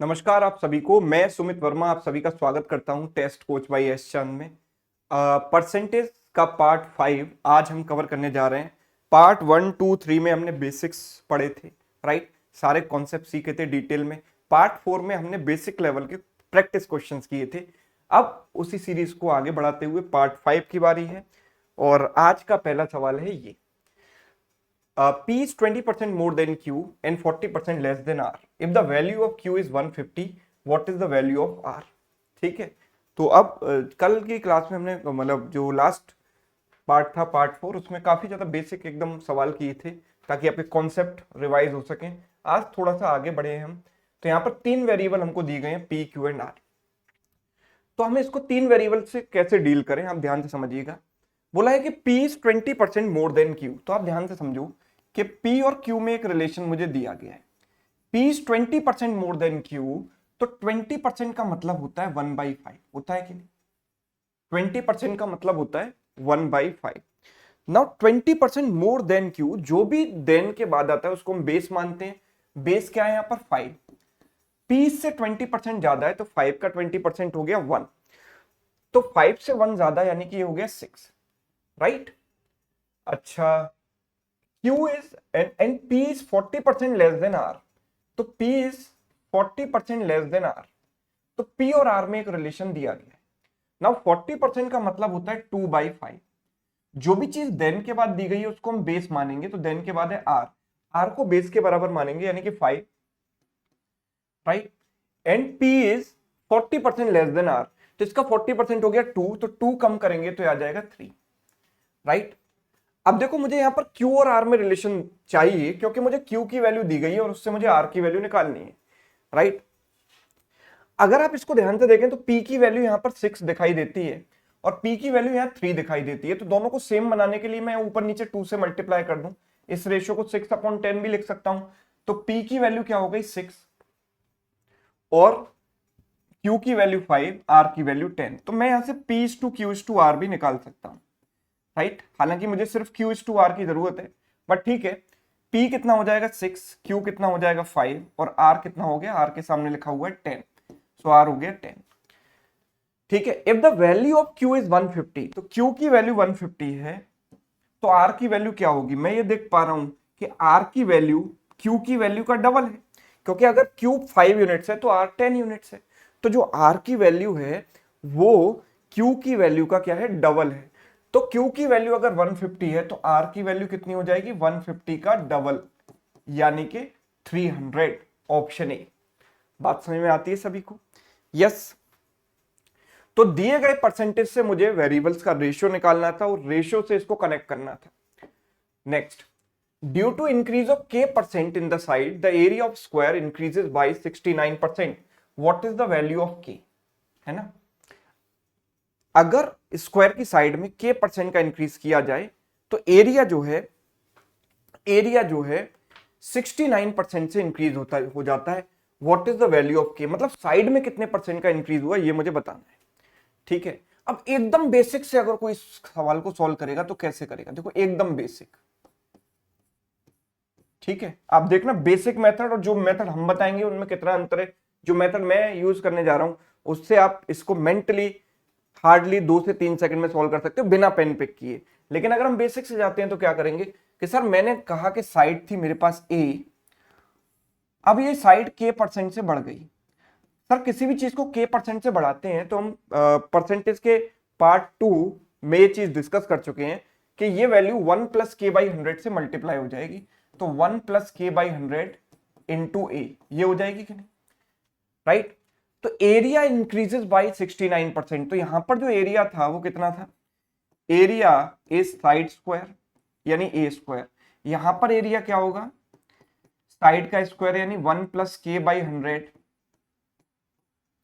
नमस्कार आप सभी को। मैं सुमित वर्मा आप सभी का स्वागत करता हूं टेस्ट कोच बाय एस चंद में। परसेंटेज का पार्ट 5 आज हम कवर करने जा रहे हैं। पार्ट 1, 2, 3 में हमने बेसिक्स पढ़े थे, राइट। सारे कॉन्सेप्ट सीखे थे डिटेल में। पार्ट 4 में हमने बेसिक लेवल के प्रैक्टिस क्वेश्चंस किए थे। अब उसी सीरीज को आगे बढ़ाते हुए पार्ट 5 की बारी है और आज का पहला सवाल है ये। P is 20% more than Q and 40% less than R. If the value of Q is 150, what is the value of R? ठीक है। तो अब कल की क्लास में हमने मतलब जो लास्ट पार्ट था पार्ट 4, उसमें काफी ज्यादा बेसिक एकदम सवाल किए थे ताकि आपके कॉन्सेप्ट रिवाइज हो सके। आज थोड़ा सा आगे बढ़े हैं हम। तो यहाँ पर 3 वेरिएबल हमको दिए गए हैं, P, Q एंड R। तो हमें इसको 3 वेरिएबल से कैसे डील करें, आप ध्यान से समझिएगा। बोला है कि P is 20% more than Q। तो आप ध्यान से समझो कि P और Q में एक रिलेशन मुझे दिया गया है। P is 20% more than Q, तो 20% का मतलब होता है 1/5, होता है कि नहीं? 20% का मतलब होता है 1/5। नाउ 20% मोर देन Q, जो भी देन के बाद आता है उसको हम बेस मानते हैं। बेस क्या है यहाँ पर? 5। P से 20% ज्यादा है तो 5 का 20% हो गया 1। तो 5 से 1 ज्यादा यानी कि ये हो गया 6, राइट। अच्छा, Q is and P is 40% less than R। तो P is 40% less than R। तो P और R में एक रिलेशन दिया गया है। नाउ 40% का मतलब होता है 2/5। जो भी चीज देन के बाद दी गई है उसको हम बेस मानेंगे, तो देन के बाद है R। R को बेस के बराबर मानेंगे यानी कि 5, right. And P is 40% less than R। तो इसका 40% हो गया 2, तो 2 कम करेंगे तो आ जाएगा 3, राइट। अब देखो मुझे यहां पर Q और R में रिलेशन चाहिए क्योंकि मुझे Q की वैल्यू दी गई है और उससे मुझे R की वैल्यू निकालनी है, राइट। अगर आप इसको ध्यान से देखें तो P की वैल्यू यहां पर 6 दिखाई देती है और P की वैल्यू यहां 3 दिखाई देती है। तो दोनों को सेम बनाने के लिए मैं ऊपर नीचे 2 से मल्टीप्लाई कर दूं, इस रेशियो को 6/10 भी लिख सकता हूं। तो P की वैल्यू क्या हो गई? 6 और Q की वैल्यू 5, R की वैल्यू 10। तो मैं यहां से P/Q/R भी निकाल सकता हूं, राइट। हालांकि मुझे सिर्फ Q/R की जरूरत है, बट ठीक है। P कितना हो जाएगा? 6, Q कितना हो जाएगा? 5 और R कितना हो गया? R के सामने लिखा हुआ है 10, सो R हो गया 10। ठीक है। If the value of Q is 150, तो Q की वैल्यू 150 है तो R की वैल्यू क्या होगी? मैं ये देख पा रहा हूं कि R की वैल्यू Q की वैल्यू का डबल है, क्योंकि अगर Q 5 यूनिट्स है तो R 10 यूनिट्स है। तो जो R की वैल्यू है वो Q की वैल्यू का क्या है? डबल है। तो Q की वैल्यू अगर 150 है तो R की वैल्यू कितनी हो जाएगी? 150 का डबल, यानी कि 300। Option A. बात समझ में आती है सभी को? यस। तो दिए गए परसेंटेज से मुझे वेरिएबल्स का रेशियो निकालना था और रेशियो से इसको कनेक्ट करना था। Next, due to increase of k% in the side the area of square increases by 69%। What is the value of k? है ना। अगर स्क्वायर की साइड में k% का इंक्रीज किया जाए तो एरिया जो है 69% से इंक्रीज हो जाता है। What is the value of k? मतलब साइड में कितने परसेंट का इंक्रीज हुआ ये मुझे बताना है, ठीक है। अब एकदम बेसिक से अगर कोई सवाल को सॉल्व करेगा तो कैसे करेगा? देखो एकदम बेसिक, ठीक है। आप देखना बेसिक मेथड और जो मेथड हम बताएंगे उनमें कितना अंतर है। जो मेथड मैं यूज करने जा रहा हूं उससे आप इसको मेंटली हार्डली 2 से 3 सेकंड में सॉल्व कर सकते हो बिना पेन पिक किए। लेकिन अगर हम बेसिक से जाते हैं तो क्या करेंगे कि सर मैंने कहा कि साइड थी मेरे पास a, अब ये साइड k% से बढ़ गई। सर किसी भी चीज को k% से बढ़ाते हैं तो हम परसेंटेज के पार्ट 2 में ये चीज डिस्कस कर चुके हैं कि ये वैल्यू 1 + k/100 से मल्टीप्लाई हो जाएगी। तो 1 + k/100 इंटू a ये हो जाएगी कि नहीं, राइट। तो एरिया इंक्रीजेस बाय 69%। तो यहां पर जो एरिया था वो कितना था? एरिया इज साइड स्क्वायर यानी a²। यहां पर एरिया क्या होगा? साइड का स्क्वायर यानी 1 + k/100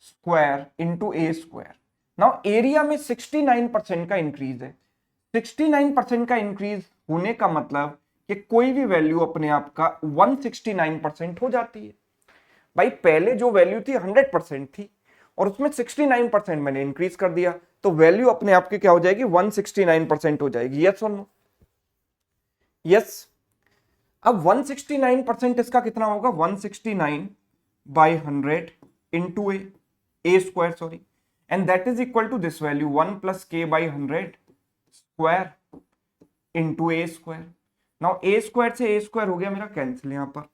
square into a²। Now area में 69% का इंक्रीज है। 69% का इंक्रीज होने का मतलब कि कोई भी वैल्यू अपने आप का 169% हो जाती है। भाई पहले जो वैल्यू थी 100% थी और उसमें 69% मैंने इंक्रीज कर दिया, तो वैल्यू अपने आप की क्या हो जाएगी? 169% हो जाएगी। यस और नो? यस। अब 169% इसका कितना होगा? 169 by 100 into a square sorry, and that is equal to this value 1 plus के by 100 square into a square. Now a square से ए स्क्वायर हो गया मेरा कैंसिल यहाँ पर।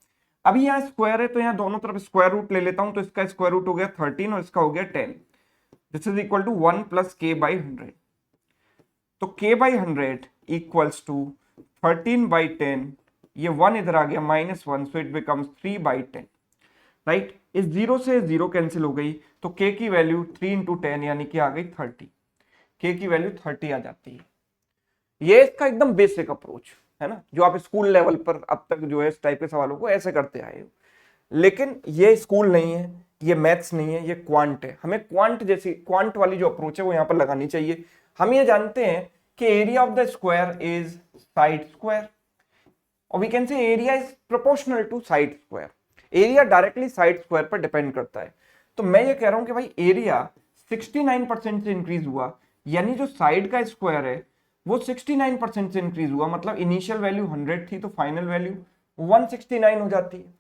अभी यहाँ स्क्वायर है तो यहाँ दोनों तरफ स्क्वायर रूट ले लेता हूं, तो इसका स्क्वायर रूट हो गया 13 और इसका हो गया 10। This is equal to 1 plus के बाई 100। तो k by 100 equals to 13 by 10, ये 1 इधर आ गया -1, so it becomes 3 by 10, right. इस 0 से 0 कैंसिल हो गई, तो k की वैल्यू 3 इंटू 10 यानी कि आ गई 30। k की वैल्यू 30 आ जाती है। ये इसका एकदम बेसिक अप्रोच है ना, जो आप स्कूल लेवल पर अब तक जो है इस टाइप के सवालों को ऐसे करते आए हो। लेकिन ये स्कूल नहीं है, ये मैथ्स नहीं है, ये क्वांट है। हमें क्वांट जैसी क्वांट वाली जो अप्रोच है वो यहाँ पर लगानी चाहिए। हम ये जानते हैं कि area of the square is side square, और we can say area is proportional to side square. Area directly side square पर डिपेंड करता है। तो मैं ये कह रहा हूं कि भाई एरिया 69% से इंक्रीज हुआ, यानी जो साइड का स्क्वायर है वो 69% से इंक्रीज हुआ, मतलब इनिशियल वैल्यू 100 थी तो फाइनल वैल्यू 169 हो जाती है।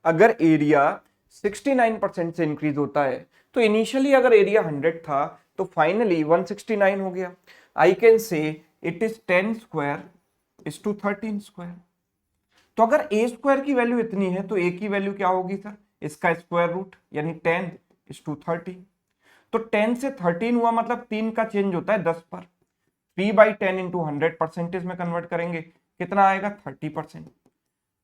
अगर एरिया 69% से इंक्रीज होता है तो इनिशियली अगर एरिया 100 था तो फाइनली 169 हो गया। I can say it is 10 square is to 13 square. तो अगर ए स्क्वायर की वैल्यू इतनी है तो ए की वैल्यू क्या होगी सर, इसका स्क्वायर रूट, यानी 10 इज टू 13। तो 10 से 13 हुआ, मतलब 3 का चेंज होता है 10 पर। 3 बाई 10 इंटू 100 परसेंटेज में कन्वर्ट करेंगे, कितना आएगा 30%।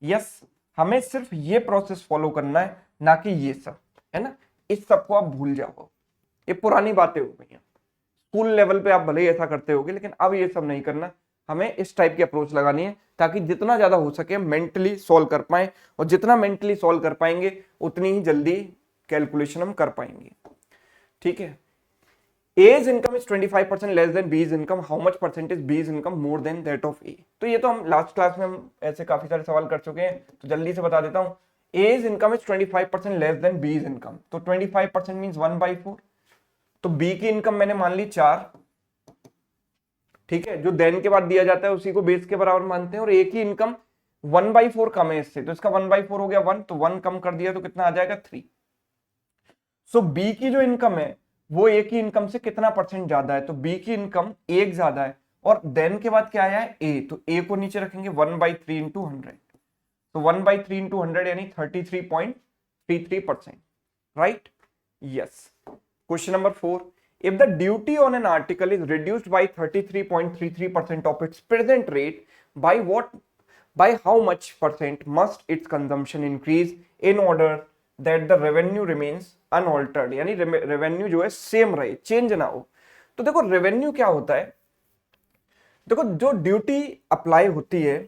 यस, हमें सिर्फ ये प्रोसेस फॉलो करना है, ना कि ये सब, है ना। इस सब को आप भूल जाओ, ये पुरानी बातें हो गई हैं। स्कूल लेवल पे आप भले ही ऐसा करते होगे, लेकिन अब ये सब नहीं करना। हमें इस टाइप की अप्रोच लगानी है ताकि जितना ज्यादा हो सके मेंटली सॉल्व कर पाए, और जितना मेंटली सॉल्व कर पाएंगे उतनी ही जल्दी कैलकुलेशन हम कर पाएंगे। ठीक है। A's income is 25% less than B's income. How much percentage B's income more than that of A? तो ये तो हम लास्ट क्लास में हम ऐसे काफी सारे सवाल कर चुके हैं, तो जल्दी से बता देता हूं। A's income is 25% less than B's income. तो 25% means 1/4। तो B की इनकम मैंने मान ली 4, ठीक है, जो देन के बाद दिया जाता है उसी को बेस के बराबर मानते हैं। और A की इनकम 1/4 कम है इससे, तो इसका 1/4 हो गया 1, तो 1 कम कर दिया तो कितना आ जाएगा 3। सो B की जो इनकम है वो ए की इनकम से कितना परसेंट ज्यादा है, तो बी की इनकम 1 ज्यादा है, और देन के बाद क्या आया है ए, तो ए को नीचे रखेंगे 1/3 इंटू 100, तो 1/3 इंटू 100 यानी 33.33%, right. Yes. Question number 4, if the duty on an article is reduced by 33.33% of its present rate, by how much percent must its consumption increase in order that the revenue remains unaltered, यानी revenue जो है same रहे, change ना हो। तो देखो revenue क्या होता है, देखो जो ड्यूटी अप्लाई होती है,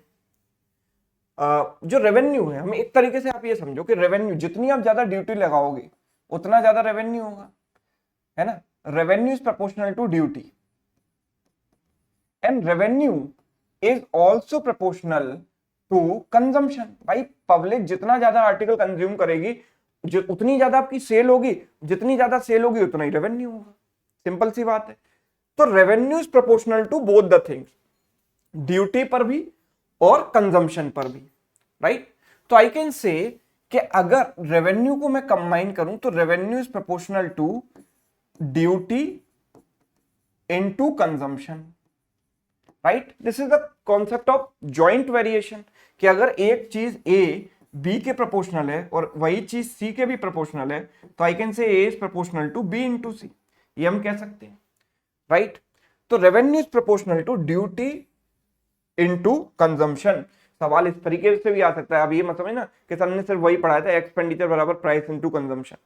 जो रेवेन्यू है, हमें एक तरीके से आप ये समझो कि रेवेन्यू जितनी आप ज्यादा ड्यूटी लगाओगे उतना ज्यादा रेवेन्यू होगा, है ना। Revenue is proportional to duty, and revenue is also proportional to consumption. भाई पब्लिक जितना ज्यादा आर्टिकल कंज्यूम करेगी उतनी ज्यादा आपकी सेल होगी, जितनी ज्यादा सेल होगी उतना ही रेवेन्यू होगा, सिंपल सी बात है। तो revenue is proportional to both the things, duty पर भी और कंजम्पशन पर भी, राइट। तो आई कैन से कि अगर रेवेन्यू को मैं कंबाइन करूं तो revenue is proportional to duty into consumption, right. This is the concept of joint variation, कि अगर एक चीज ए बी के प्रोपोर्शनल है और वही चीज सी के भी प्रोपोर्शनल है, तो I can say A is proportional to B into C, ये हम कह सकते हैं, राइट। तो revenue is proportional to duty into consumption. सवाल इस तरीके से भी आ सकता है, अब ये मत समझना कि सर ने सिर्फ वही पढ़ाया था, एक्सपेंडिचर बराबर प्राइस इनटू कंजम्पशन,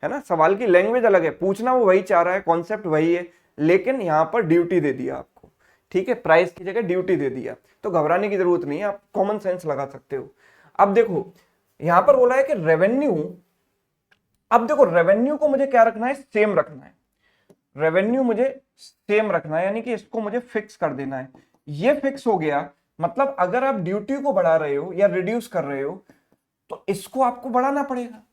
है ना। सवाल की लैंग्वेज अलग है, पूछना वो वही चाह रहा है, कॉन्सेप्ट वही है, लेकिन यहां पर ड्यूटी दे दिया आपको, ठीक है, प्राइस की जगह ड्यूटी दे दिया, तो घबराने की जरूरत नहीं है, आप कॉमन सेंस लगा सकते हो। अब देखो यहां पर बोला है कि रेवेन्यू, अब देखो रेवेन्यू को मुझे क्या रखना है, सेम रखना है, रेवेन्यू मुझे सेम रखना है, यानी कि इसको मुझे फिक्स कर देना है। ये फिक्स हो गया, मतलब अगर आप ड्यूटी को बढ़ा रहे हो या रिड्यूस कर रहे हो तो इसको आपको बढ़ाना पड़ेगा,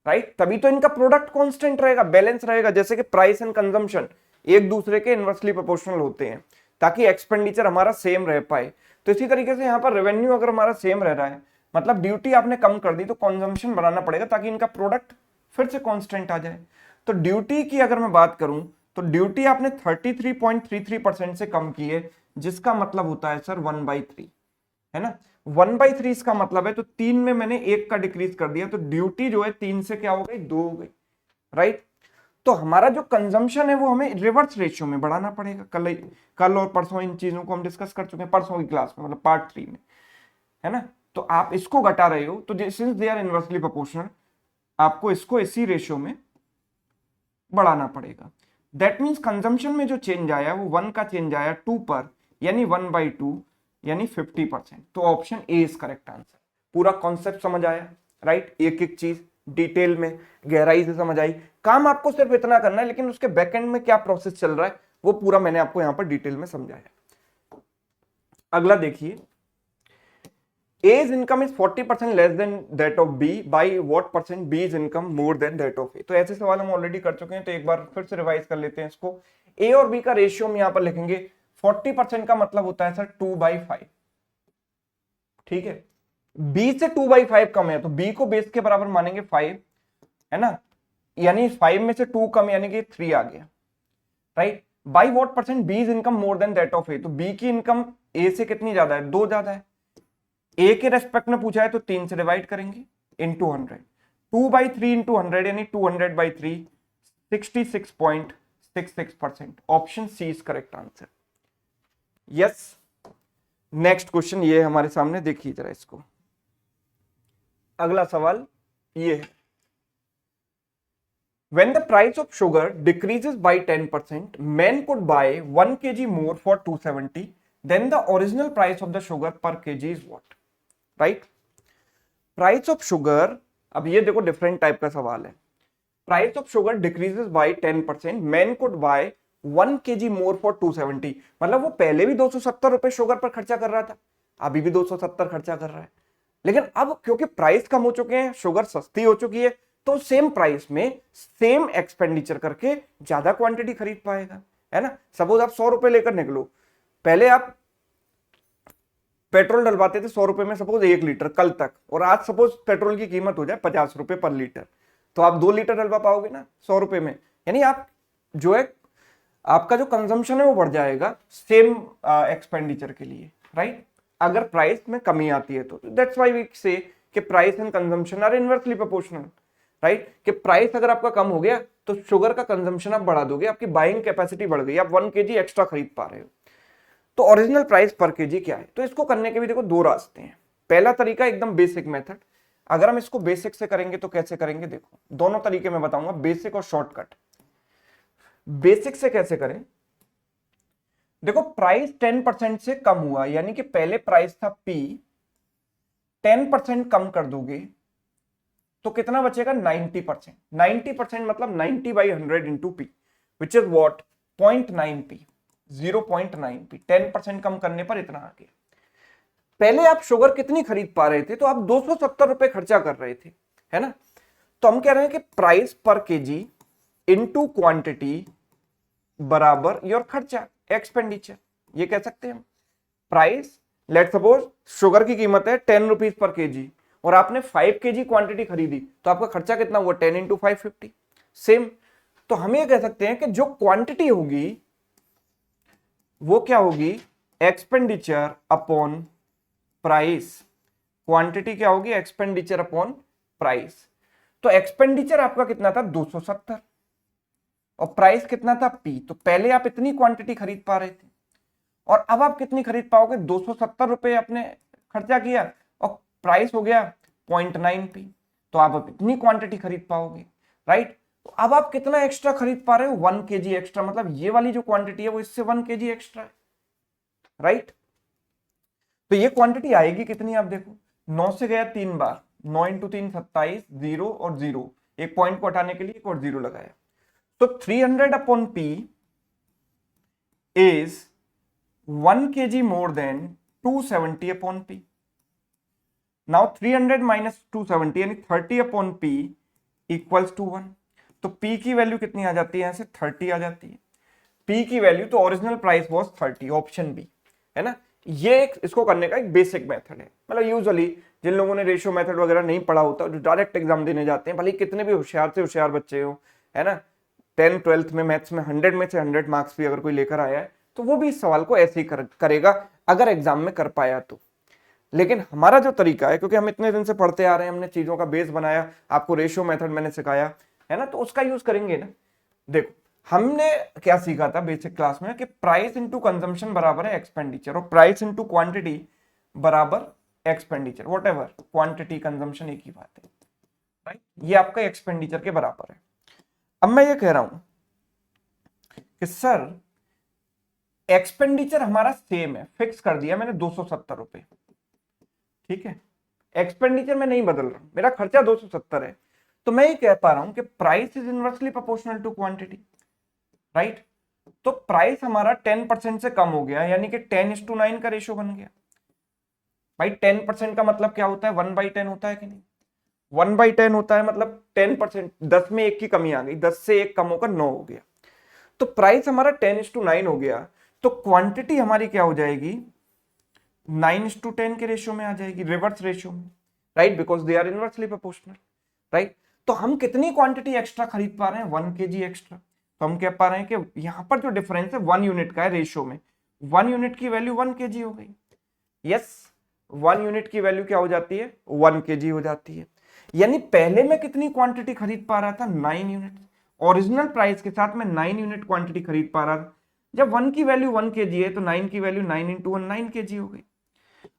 राइट। तभी तो इनका प्रोडक्ट कांस्टेंट रहेगा, बैलेंस रहेगा, जैसे कि प्राइस एंड कंजम्पशन एक दूसरे के इनवर्सली प्रोपोर्शनल होते हैं, ताकि एक्सपेंडिचर हमारा सेम रह पाए। तो इसी तरीके से यहाँ पर रेवेन्यू अगर हमारा सेम रह रहा है मतलब ड्यूटी आपने कम कर दी तो कंजम्पशन बढ़ाना पड़ेगा ताकि इनका प्रोडक्ट फिर से कांस्टेंट आ जाए। तो ड्यूटी की अगर मैं बात करूं तो ड्यूटी आपने 33.33% से कम की है, जिसका मतलब होता है सर 1/3, है ना। 1/3 इसका मतलब है, तो 3 में मैंने 1 का डिक्रीज कर दिया, तो ड्यूटी जो है 3 से क्या हो गई, 2 हो गई, राइट। तो हमारा जो कंजम्पशन है वो हमें रिवर्स रेशियो में बढ़ाना पड़ेगा। कल और परसों इन चीजों को हम डिस्कस कर चुके हैं, परसों की क्लास में, मतलब पार्ट 3 में, है ना। तो आप इसको घटा रहे हो, तो since they are inversely proportional, आपको इसको इसी रेशियो में बढ़ाना पड़ेगा। दैट मीन्स कंजम्पशन में जो चेंज आया वो 1 का चेंज आया 2 पर, यानी 1/2 यानी 50%। तो option A is correct answer. पूरा कॉन्सेप्ट समझ आया, राइट। एक एक चीज डिटेल में गहराई से समझ आई। काम आपको सिर्फ इतना करना है, लेकिन उसके बैकएंड में क्या प्रोसेस चल रहा है वो पूरा मैंने आपको यहां पर डिटेल में समझाया। अगला देखिए, A's income is 40% less than that of B. By what percent B's income more than that of A? तो ऐसे सवाल हम ऑलरेडी कर चुके हैं, तो एक बार फिर से रिवाइज कर लेते हैं इसको। A और B का रेशियो हम यहां पर लिखेंगे। 40% का मतलब होता है सर 2/5, ठीक है। B से 2/5 कम है, तो B को बेस के बराबर मानेंगे 5, है ना, यानी 5 में से 2 कम यानी कि 3 आ गया, right. By what percent B is income more than that of A? तो B की इनकम A से कितनी ज्यादा है, 2 ज्यादा है। ए के रेस्पेक्ट में पूछा है तो 3 से डिवाइड करेंगे, इंटू 100, 2/3 इंटू 100 यानी 200/3, 66.66%। Option C is correct answer. Yes, next question ये हमारे सामने, देखिए जरा इसको। अगला सवाल ये है, when the price of sugar decreases by 10%, men could buy 1 kg more for 270, then the original price of the sugar per kg is what? Right. Price of sugar, अब ये देखो डिफरेंट टाइप का सवाल है। Price of sugar decreases by 10%, man could bye 1 kg more for 270। मतलब वो पहले भी 270 रुपए शुगर पर खर्चा कर रहा था, अभी भी 270 खर्चा कर रहा है, लेकिन अब क्योंकि प्राइस कम हो चुके हैं, शुगर सस्ती हो चुकी है, तो सेम प्राइस में सेम एक्सपेंडिचर करके ज्यादा क्वांटिटी खरीद पाएगा, है ना। सपोज आप 100 रुपए लेकर निकलो, पहले आप पेट्रोल डलवाते थे 100 रुपए में सपोज 1 लीटर कल तक, और आज सपोज पेट्रोल की कीमत हो जाए 50 रुपए पर लीटर, तो आप 2 लीटर डलवा पाओगे ना 100 रुपए में। यानी आप जो है, आपका जो कंजम्पशन है वो बढ़ जाएगा सेम एक्सपेंडिचर के लिए, राइट। अगर प्राइस में कमी आती है तो दैट्स व्हाई वी से कि price and consumption are inversely proportional, right. कि प्राइस अगर आपका कम हो गया तो शुगर का कंजम्पशन आप बढ़ा दोगे, आपकी बाइंग कैपेसिटी बढ़ गई, आप 1 kg एक्स्ट्रा खरीद पा रहे हो। तो ओरिजिनल प्राइस पर केजी क्या है? तो इसको करने के भी देखो 2 रास्ते हैं। पहला तरीका एकदम बेसिक मेथड, अगर हम इसको बेसिक से करेंगे तो कैसे करेंगे, देखो दोनों तरीके मैं बताऊंगा, बेसिक और शॉर्टकट। बेसिक से कैसे करें, देखो प्राइस 10% से कम हुआ, यानी कि पहले प्राइस था P, 10% कम कर दोगे तो कितना बचेगा, 90%। 90% मतलब 90/100 into P, which is what 0.9P, 0.9P। 10% कम करने पर इतना आ गया। पहले आप शुगर कितनी खरीद पा रहे थे, तो आप 270 रुपए खर्चा कर रहे थे, है ना। तो हम कह रहे हैं कि प्राइस पर केजी इनटू क्वांटिटी बराबर योर खर्चा, एक्सपेंडिचर, ये कह सकते हैं हम। प्राइस, लेट सपोज शुगर की कीमत है 10 रुपीज पर केजी, और आपने 5 kg क्वांटिटी खरीदी, तो आपका खर्चा कितना हुआ, 10 इंटू 550, सेम। तो हम ये कह सकते हैं कि जो क्वांटिटी होगी वो क्या होगी, एक्सपेंडिचर अपॉन प्राइस। क्वांटिटी क्या होगी, एक्सपेंडिचर अपॉन प्राइस। तो एक्सपेंडिचर आपका कितना था, 270, और प्राइस कितना था P। तो पहले आप इतनी क्वांटिटी खरीद पा रहे थे, और अब आप कितनी खरीद पाओगे, 270 रुपए आपने खर्चा किया और प्राइस हो गया 0.9P, तो आप अब इतनी क्वांटिटी खरीद पाओगे, राइट। तो अब आप कितना एक्स्ट्रा खरीद पा रहे हो, 1 kg एक्स्ट्रा, मतलब ये वाली जो क्वांटिटी है वो इससे 1 kg एक्स्ट्रा है, राइट। तो ये क्वांटिटी आएगी कितनी, आप देखो 9 से गया 3 बार, 9 इंटू 3 27, 0 और 0, एक पॉइंट को हटाने के लिए एक और 0 लगाया, तो 300 upon P is 1 kg more than 270 upon P। Now 300 minus 270 यानी 30 अपॉन P इक्वल्स टू 1। तो P की वैल्यू कितनी आ जाती है, यहां से 30 आ जाती है। P की वैल्यू, तो original price was 30, option B, है ना। इसको करने का एक बेसिक मेथड है। मतलब यूजुअली जिन लोगों ने रेशियो मेथड वगैरह नहीं पढ़ा होता, जो डायरेक्ट एग्जाम देने जाते हैं, भले ही कितने भी होशियार से होशियार बच्चे हो, है ना, 10th-12th में मैथ्स में 100 में से 100 मार्क्स भी अगर कोई लेकर आया है तो वो भी इस सवाल को ऐसे ही करेगा अगर एग्जाम में कर पाया तो। लेकिन हमारा जो तरीका है, क्योंकि हम इतने दिन से पढ़ते आ रहे हैं, हमने चीजों का बेस बनाया, आपको रेशियो मेथड मैंने सिखाया है ना, तो उसका यूज करेंगे ना। देखो हमने क्या सीखा था बेसिक क्लास में कि प्राइस इंटू कंजम्पशन बराबर है एक्सपेंडिचर, और प्राइस इंटू क्वांटिटी बराबर expenditure, what ever, quantity consumption एक ही बात है, राइट। ये आपका एक्सपेंडिचर के बराबर है। अब मैं ये कह रहा हूं कि सर एक्सपेंडिचर हमारा सेम है, फिक्स कर दिया मैंने 270 रुपए, ठीक है, एक्सपेंडिचर में नहीं बदल रहा हूं, मेरा खर्चा 270 है, तो मैं ये कह पा रहा हूं कि price is inversely proportional to quantity, right. तो प्राइस हमारा 10% से कम हो गया, यानी कि 10:9 का रेशियो बन गया। भाई 10% का मतलब क्या होता है, 1/10 होता है कि नहीं, 1/10 होता है, मतलब 10%, 10 में 1 की कमी आ गई, 10 से 1 कम होकर 9 हो गया, तो प्राइस हमारा 10:9 हो गया, तो क्वांटिटी हमारी क्या हो जाएगी, 9:10 के रेशियो में आ जाएगी, रिवर्स रेशियो में, right, because they are inversely proportional, right. तो हम कितनी क्वांटिटी एक्स्ट्रा खरीद पा रहे हैं, 1 kg एक्स्ट्रा। तो हम कह पा रहे हैं कि यहां पर जो डिफरेंस है 1 यूनिट का है रेशियो में, 1 यूनिट की वैल्यू 1 kg हो गई। यस, 1 यूनिट की वैल्यू क्या हो जाती है, 1 kg हो जाती है। यानी पहले मैं कितनी क्वांटिटी खरीद पा रहा था, 9 यूनिट, ओरिजिनल प्राइस के साथ मैं 9 यूनिट क्वांटिटी खरीद पा रहा था। जब 1 की वैल्यू 1 kg है तो 9 की वैल्यू 9 × 1 9 kg हो गई।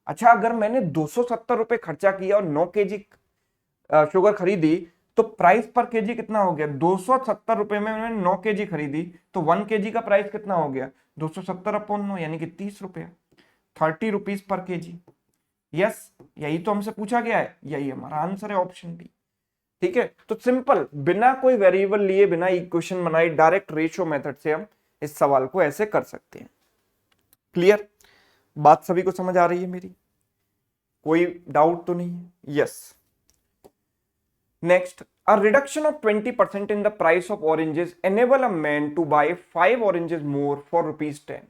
अच्छा, अगर मैंने 270 रुपए खर्चा किया और 9 kg शुगर खरीदी, तो प्राइस पर केजी कितना हो गया, 270 रुपए में मैंने 9 kg खरीदी, तो 1 kg का प्राइस कितना हो गया, 270/9, यानी कि 30 रुपया, 30 रुपीज पर केजी। यस, यही तो हमसे पूछा गया है, यही हमारा आंसर है, ऑप्शन बी, ठीक है। तो सिंपल, बिना कोई वेरिएबल लिए, बिना इक्वेशन बनाई, डायरेक्ट रेशियो मेथड से हम इस सवाल को ऐसे कर सकते हैं। क्लियर, बात सभी को समझ आ रही है मेरी, कोई डाउट तो नहीं है? Yes. Next, a reduction of 20% in the price of oranges enable a man to buy 5 oranges more for ₹10.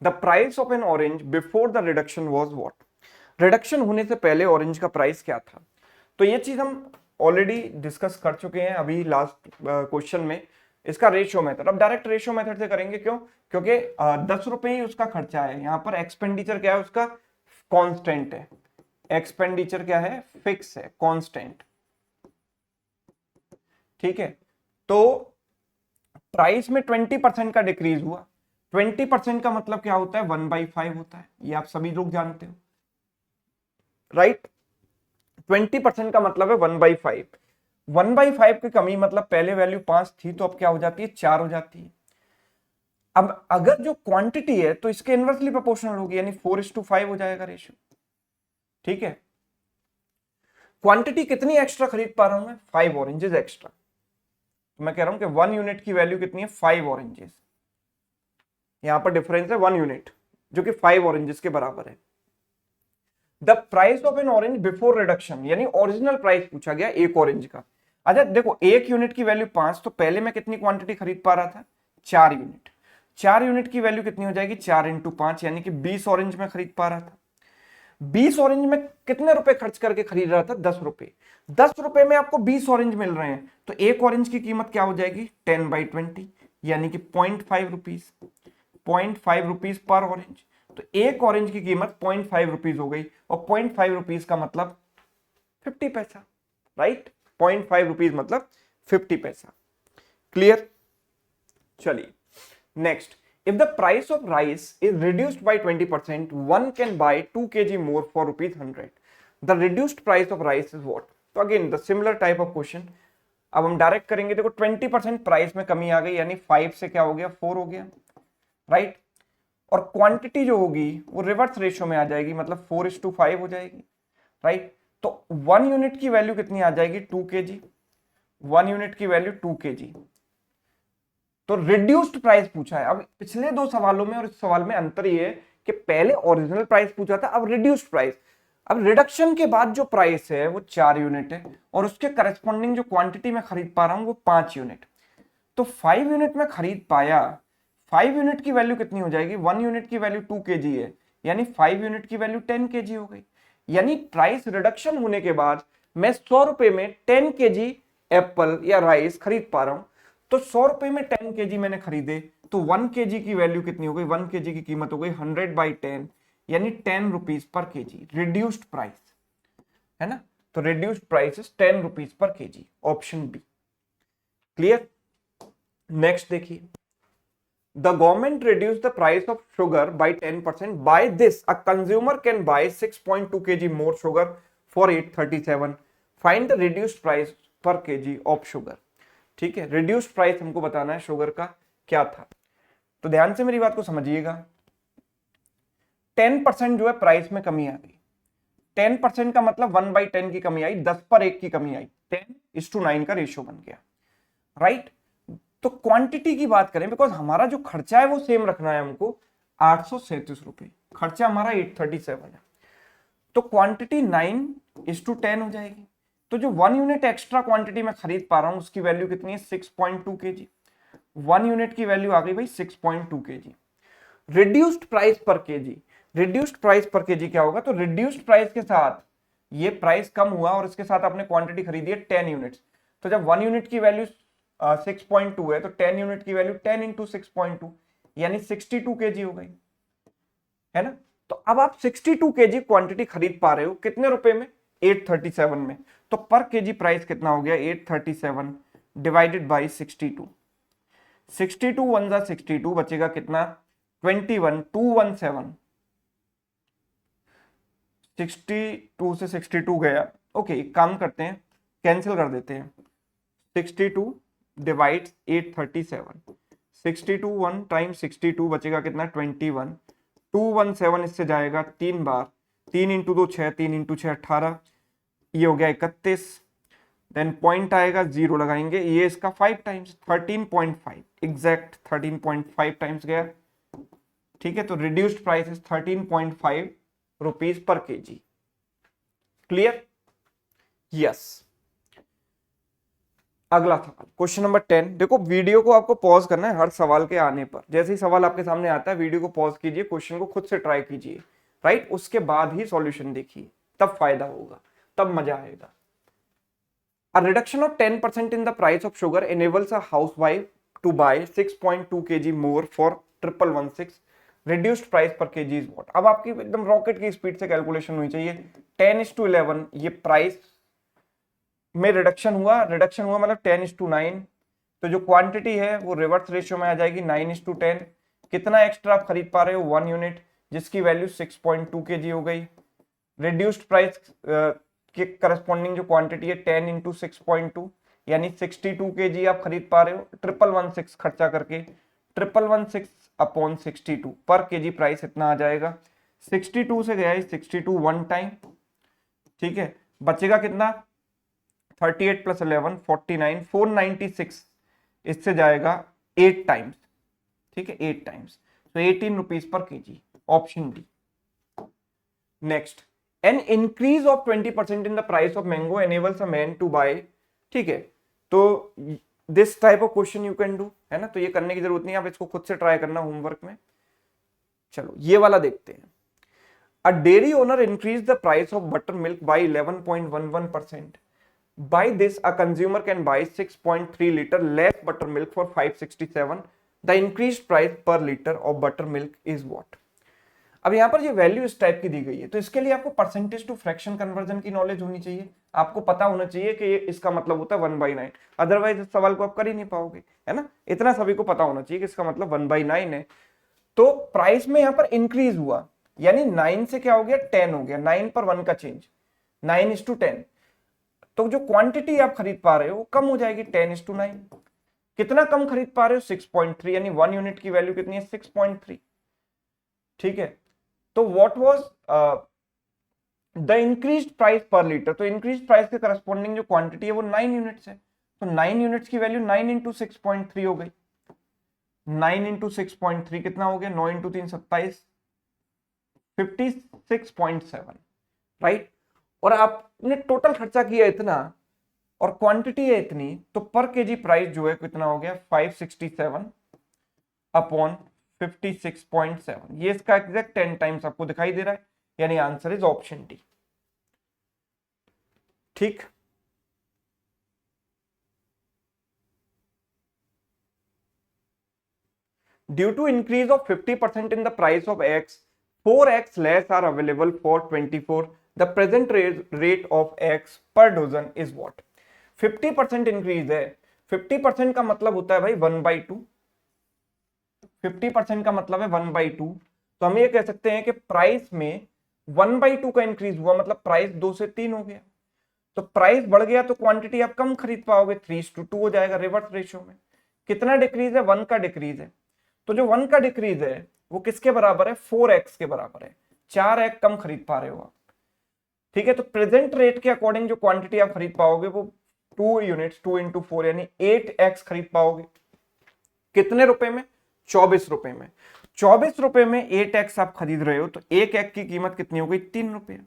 The price of an orange before the reduction was what? Reduction होने से पहले ऑरेंज का price क्या था? तो ये चीज हम ऑलरेडी डिस्कस कर चुके हैं अभी लास्ट क्वेश्चन में, इसका रेशियो मेथड। अब डायरेक्ट रेशियो मेथड से करेंगे, क्यों? क्योंकि 10 रुपए ही उसका खर्चा है, यहाँ पर एक्सपेंडिचर क्या है उसका, कांस्टेंट है, एक्सपेंडिचर क्या है, फिक्स है, कांस्टेंट, ठीक है। तो प्राइस में 20% का डिक्रीज हुआ, 20% का मतलब क्या होता है, 1/5 होता है, ये आप सभी लोग जानते हो, राइट। 20% का मतलब है 1/5, 1/5 की कमी मतलब पहले वैल्यू 5 थी, तो अब क्या हो जाती है, 4 हो जाती है। अब अगर जो क्वांटिटी है तो इसके इनवर्सली प्रोपोर्शनल होगी, यानी 4:5 हो जाएगा रेशियो, ठीक है। क्वांटिटी कितनी एक्स्ट्रा खरीद पा रहा हूं मैं, 5 ऑरेंजेस एक्स्ट्रा, मैं कह रहा हूं कि 1 यूनिट की वैल्यू कितनी है, 5 ऑरेंजेस, यहां पर डिफरेंस है 1 यूनिट, जो कि 5 ऑरेंजेस के बराबर है। The price of N orange before reduction, यानी ओरिजिनल प्राइस पूछा गया एक ऑरेंज का। अच्छा देखो, 1 यूनिट की वैल्यू 5, तो पहले मैं कितनी क्वांटिटी खरीद पा रहा था, 4 यूनिट, 4 यूनिट की वैल्यू कितनी हो जाएगी, 4 × 5, यानी कि 20 ऑरेंज में खरीद पा रहा था। 20 ऑरेंज में कितने रुपए खर्च करके खरीद रहा था, 10 रुपए, 10 रुपए में आपको 20 ऑरेंज मिल रहे हैं, तो एक ऑरेंज की कीमत क्या हो जाएगी, 10/20, यानी कि 0.5 रुपीज, 0.5 रुपीज पर ऑरेंज। तो एक ऑरेंज की कीमत 0.5 रुपीज हो गई, और 0.5 रुपीज का मतलब 50 पैसा, राइट, 0.5 रुपीज मतलब 50 पैसा। क्लियर, चलिए next, if the price of rice is reduced by 20%, one can buy 2 kg more for ₹100. The reduced price of rice is what? तो again the similar type of question, अब हम direct करेंगे। देखो 20% price में कमी आ गई, यानी 5 से क्या हो गया, 4 हो गया, राइट। और क्वांटिटी जो होगी वो रिवर्स रेशियो में आ जाएगी, मतलब 4:5 हो जाएगी, राइट। तो 1 यूनिट की वैल्यू कितनी आ जाएगी, 2 kg, 1 यूनिट की वैल्यू 2 kg। तो रिड्यूस्ड प्राइस पूछा है। अब पिछले 2 सवालों में और इस सवाल में अंतर ये है कि पहले ओरिजिनल प्राइस पूछा था, अब रिड्यूस्ड प्राइस। अब रिडक्शन के बाद जो प्राइस है वो 4 यूनिट है, और उसके करस्पॉन्डिंग जो क्वांटिटी में खरीद पा रहा हूं वो 5 यूनिट। तो 5 यूनिट में खरीद पाया, 5 यूनिट की वैल्यू कितनी हो जाएगी, 1 यूनिट की वैल्यू 2 kg है, यानी 5 यूनिट की वैल्यू 10 केजी हो गई। यानी प्राइस रिडक्शन होने के बाद मैं 100 रुपए में 10 केजी एप्पल या राइस खरीद पा रहा हूं। तो 100 रुपए में 10 केजी मैंने खरीदे तो 1 केजी की वैल्यू कितनी हो गई, 1 केजी की कीमत हो गई 100/10 यानी 10 rupees per KG, reduced price है ना। तो reduced price is 10 rupees per KG, option B. Clear. Next देखिए, the government reduced the price of sugar by 10%. By this, a consumer can buy 6.2 kg more sugar for 837. Find the reduced price per kg of sugar. ठीक है, reduced price हमको बताना है sugar का क्या था। तो ध्यान से मेरी बात को समझिएगा। 10% जो है प्राइस में कमी आ गई। 10% का मतलब 1/10 की कमी आई, 10 पर 1 की कमी आई, 10:9 का रेशियो बन गया, राइट। तो क्वांटिटी की बात करें, बिकॉज हमारा जो खर्चा है वो सेम रखना है हमको, 837 रुपए, खर्चा हमारा 837 है। तो क्वांटिटी 9:10 हो जाएगी। तो जो 1 यूनिट एक्स्ट्रा क्वांटिटी में खरीद पा रहा हूं उसकी वैल्यू कितनी है, 6.2 केजी। 1 यूनिट की वैल्यू आ गई भाई 6.2 केजी। रिड्यूस्ड प्राइस पर केजी, रिड्यूस्ड प्राइस पर केजी क्या होगा, तो रिड्यूस्ड प्राइस के साथ ये प्राइस कम हुआ और इसके साथ आपने क्वांटिटी खरीदी है 10 यूनिट्स। तो जब 1 यूनिट की वैल्यू 6.2 है तो 10 यूनिट की वैल्यू 10 इंटू 6.2 यानी 62 केजी हो गई, है ना। तो अब आप 62 केजी क्वांटिटी खरीद पा रहे हो कितने रुपए में, 837 में। तो पर केजी प्राइस कितना हो गया, 837 डिवाइडेड बाई 62। 62 1 जा 62 बचेगा कितना, 21, 217। 62 से 62 गया, ओके एक काम करते हैं, कैंसिल कर देते हैं। 62 डिवाइड्स 837, 62 1 टाइम्स 62 बचेगा कितना, 21, 217 इससे जाएगा 3 बार, 3 इंटू 2 6, 3 इंटू 6 18, ये हो गया 31। देन पॉइंट आएगा, 0 लगाएंगे, ये इसका 5 टाइम्स 13.5, एग्जैक्ट 13.5 टाइम्स गया। ठीक है, तो reduced price is 13.5 rupees per KG. Clear, yes. अगला सवाल, क्वेश्चन नंबर 10। देखो वीडियो को आपको पॉज करना है हर सवाल के आने पर। जैसे ही सवाल आपके सामने आता है वीडियो को पॉज कीजिए, क्वेश्चन को खुद से ट्राई कीजिए, राइट। उसके बाद ही सॉल्यूशन देखिए, तब फायदा होगा, तब मजा आएगा। A reduction of 10% in the price of sugar enables a housewife to buy 6.2 kg more for 1116. Reduced price per kg is what? अब आपकी एकदम रॉकेट की स्पीड से कैलकुलेशन हुई चाहिए। 10:11 ये प्राइस में रिडक्शन हुआ मतलब 10:9। तो जो क्वांटिटी है वो रिवर्स रेशियो में आ जाएगी 9:10। कितना एक्स्ट्रा आप खरीद पा रहे हो, 1 यूनिट, जिसकी वैल्यू 6.2 केजी हो गई। रिड्यूस्ड प्राइस के करस्पॉन्डिंग जो क्वांटिटी है 10 इंटू 6.2 यानी 62 केजी आप खरीद पा रहे हो 1116 खर्चा करके। 1116 अपॉन 62 पर केजी प्राइस इतना आ जाएगा। 62 से गया 62 1 टाइम, ठीक है, बचेगा कितना, 38 + 11 49, 496 इससे जाएगा 8 टाइम्स, ठीक है, 8 टाइम्स, तो 18 rupees per KG, option D. Next, an increase of 20% in the price of mango enables a man to buy, ठीक है। तो this type of question you can do, है ना। तो ये करने की जरूरत नहीं, आप इसको खुद से ट्राई करना होमवर्क में। चलो ये वाला देखते हैं। A dairy owner increase the price of butter milk bye 11.11%. By this, a consumer can buy 6.3 liter less buttermilk for 567. The increased price per liter of buttermilk is what? अब यहाँ पर ये वैल्यू इस टाइप की दी गई है, तो इसके लिए आपको परसेंटेज टू फ्रैक्शन कन्वर्जन की नॉलेज होनी चाहिए। आपको पता होना चाहिए कि ये इसका मतलब होता है 1/9, अदरवाइज इस सवाल को आप कर ही नहीं पाओगे, है ना। इतना सभी को पता होना चाहिए कि इसका मतलब 1/9 है। तो प्राइस में यहाँ पर इंक्रीज हुआ, यानी 9 से क्या हो गया, 10 हो गया, 9 पर 1 का चेंज, 9:10। तो जो क्वांटिटी आप खरीद पा रहे हो कम हो जाएगी, 10:9। कितना कम खरीद पा रहे हो, 6.3, यानी 1 यूनिट की वैल्यू कितनी है, 6.3, ठीक है। तो what was the increased price पर लीटर, तो इंक्रीज प्राइस के करस्पॉन्डिंग जो क्वांटिटी है वो 9 यूनिट्स है। तो 9 यूनिट्स की वैल्यू 9 इंटू 6.3 हो गई। 9 इंटू 6.3 कितना हो गया, 9 इंटू 3 27, 56.7, राइट। और आपने टोटल खर्चा किया इतना और क्वांटिटी है इतनी, तो पर केजी प्राइस जो है कितना हो गया, 567 अपॉन 56.7, ये इसका एग्जैक्ट 10 टाइम्स आपको दिखाई दे रहा है, यानी आंसर इज ऑप्शन डी। ठीक, due to increase of 50% in the price of x, 4x less are available for 24, the present rate of x per dozen is what? 50% increase है, 50% का मतलब होता है भाई 1/2, 50% का मतलब है 1/2, तो हम ये कह सकते हैं कि प्राइस में 1/2 का इंक्रीज हुआ, मतलब प्राइस 2 से 3 हो गया, तो प्राइस बढ़ गया तो क्वांटिटी आप कम खरीद पाओगे, 3:2 हो जाएगा रिवर्स रेशियो में। कितना डिक्रीज है? 1 का डिक्रीज है, तो जो 1 का डिक्रीज है वो किसके बराबर है? 4x के बराबर है, 4x कम खरीद पा रहे हो आप। ठीक है, तो प्रेजेंट रेट के अकॉर्डिंग जो क्वांटिटी आप खरीद पाओगे वो 2 यूनिट्स, 2 × 4 यानी 8x खरीद पाओगे। कितने रुपए में? 24 रुपए में। 24 रुपए में 8x आप खरीद रहे हो, तो एक एग की कीमत कितनी हो गई? 3 रुपए।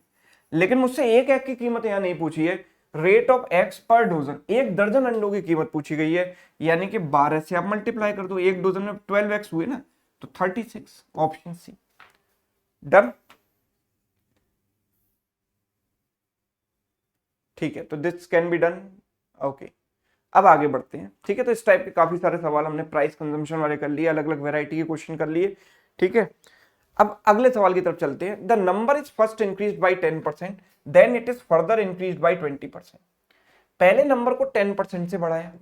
लेकिन मुझसे एक एग की कीमत यहां नहीं पूछी है, रेट ऑफ एक्स पर डोजन, एक दर्जन अंडों की कीमत पूछी गई है, यानी कि 12 से आप मल्टीप्लाई कर दो, एक डोजन में 12x हुए ना, तो 36, ऑप्शन सी। डन। ठीक है, तो this can be done. Okay, अब आगे बढ़ते हैं। ठीक है, तो इस टाइप के काफी सारे सवाल हमने प्राइस कंजम्पशन वाले कर लिए, अलग अलग वेराइटी के क्वेश्चन कर लिए। ठीक है, अब अगले सवाल की तरफ चलते हैं। The number is first increase by 10%, then it is further increase by 20%। पहले नंबर को 10% से बढ़ाया,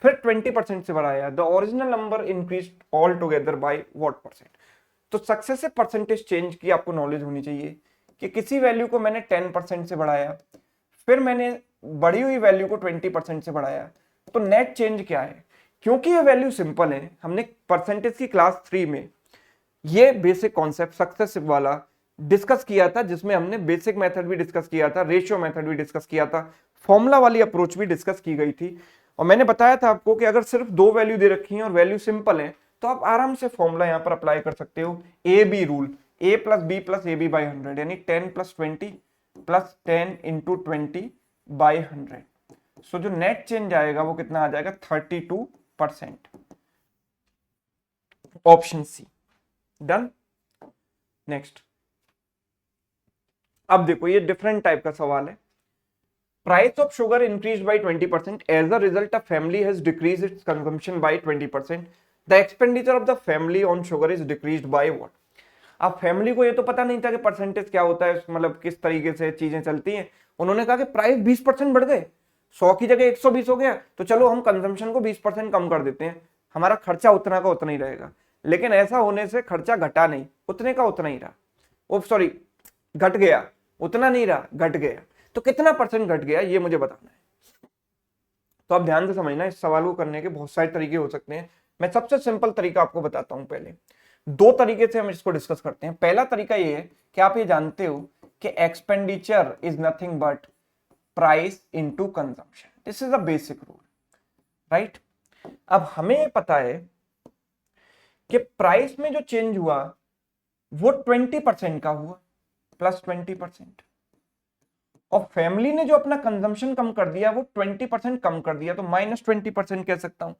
फिर 20% से बढ़ाया, the original number increase all together by what percent. तो सक्सेसिव परसेंटेज चेंज की आपको नॉलेज होनी चाहिए कि किसी वैल्यू को मैंने 10% से बढ़ाया, फिर मैंने बढ़ी हुई वैल्यू को 20% से बढ़ाया, तो नेट चेंज क्या है? क्योंकि ये वैल्यू सिंपल है, हमने परसेंटेज की क्लास 3 में ये बेसिक कॉन्सेप्ट सक्सेसिव वाला डिस्कस किया था, जिसमें हमने बेसिक मेथड भी डिस्कस किया था, रेशियो मेथड भी डिस्कस किया था, फॉर्मूला वाली अप्रोच भी डिस्कस की गई थी। और मैंने बताया था आपको कि अगर सिर्फ 2 वैल्यू दे रखी हैं और वैल्यू सिंपल है, तो आप आराम से फॉर्मूला यहां पर अप्लाई कर सकते हो, A B rule, a + b + ab by 100, यानी 10 + 20 + 10 × 20 by 100। सो जो नेट चेंज आएगा वो कितना आ जाएगा? 32%, ऑप्शन सी। डन। नेक्स्ट, अब देखो ये डिफरेंट टाइप का सवाल है। Price of sugar increase by 20%, as a result of family has decrease its consumption by 20%, the expenditure of the family on sugar is decreased by what. अब family को ये तो पता नहीं था कि परसेंटेज क्या होता है, मतलब किस तरीके से चीजें चलती हैं। उन्होंने कहा कि प्राइस 20% बढ़ गए, 100 की जगह 120 हो गया, तो चलो हम कंजम्पशन को 20% कम कर देते हैं, हमारा खर्चा उतना का उतना ही रहेगा। लेकिन ऐसा होने से खर्चा घटा नहीं, उतने का उतना ही रहा। ओ सॉरी, घट गया, उतना नहीं रहा, घट गया। तो कितना परसेंट घट गया ये मुझे बताना है। तो आप ध्यान से समझना, इस सवाल को करने के बहुत सारे तरीके हो सकते हैं। मैं सबसे सिंपल तरीका आपको बताता हूं। पहले 2 तरीके से हम इसको डिस्कस करते हैं। पहला तरीका ये है कि आप ये जानते हो कि expenditure is nothing but price into consumption, this is a basic rule, right. अब हमें पता है कि प्राइस में जो चेंज हुआ वो 20% का हुआ, +20%, और फैमिली ने जो अपना कंजम्पशन कम कर दिया वो 20% कम कर दिया, तो -20% कह सकता हूं,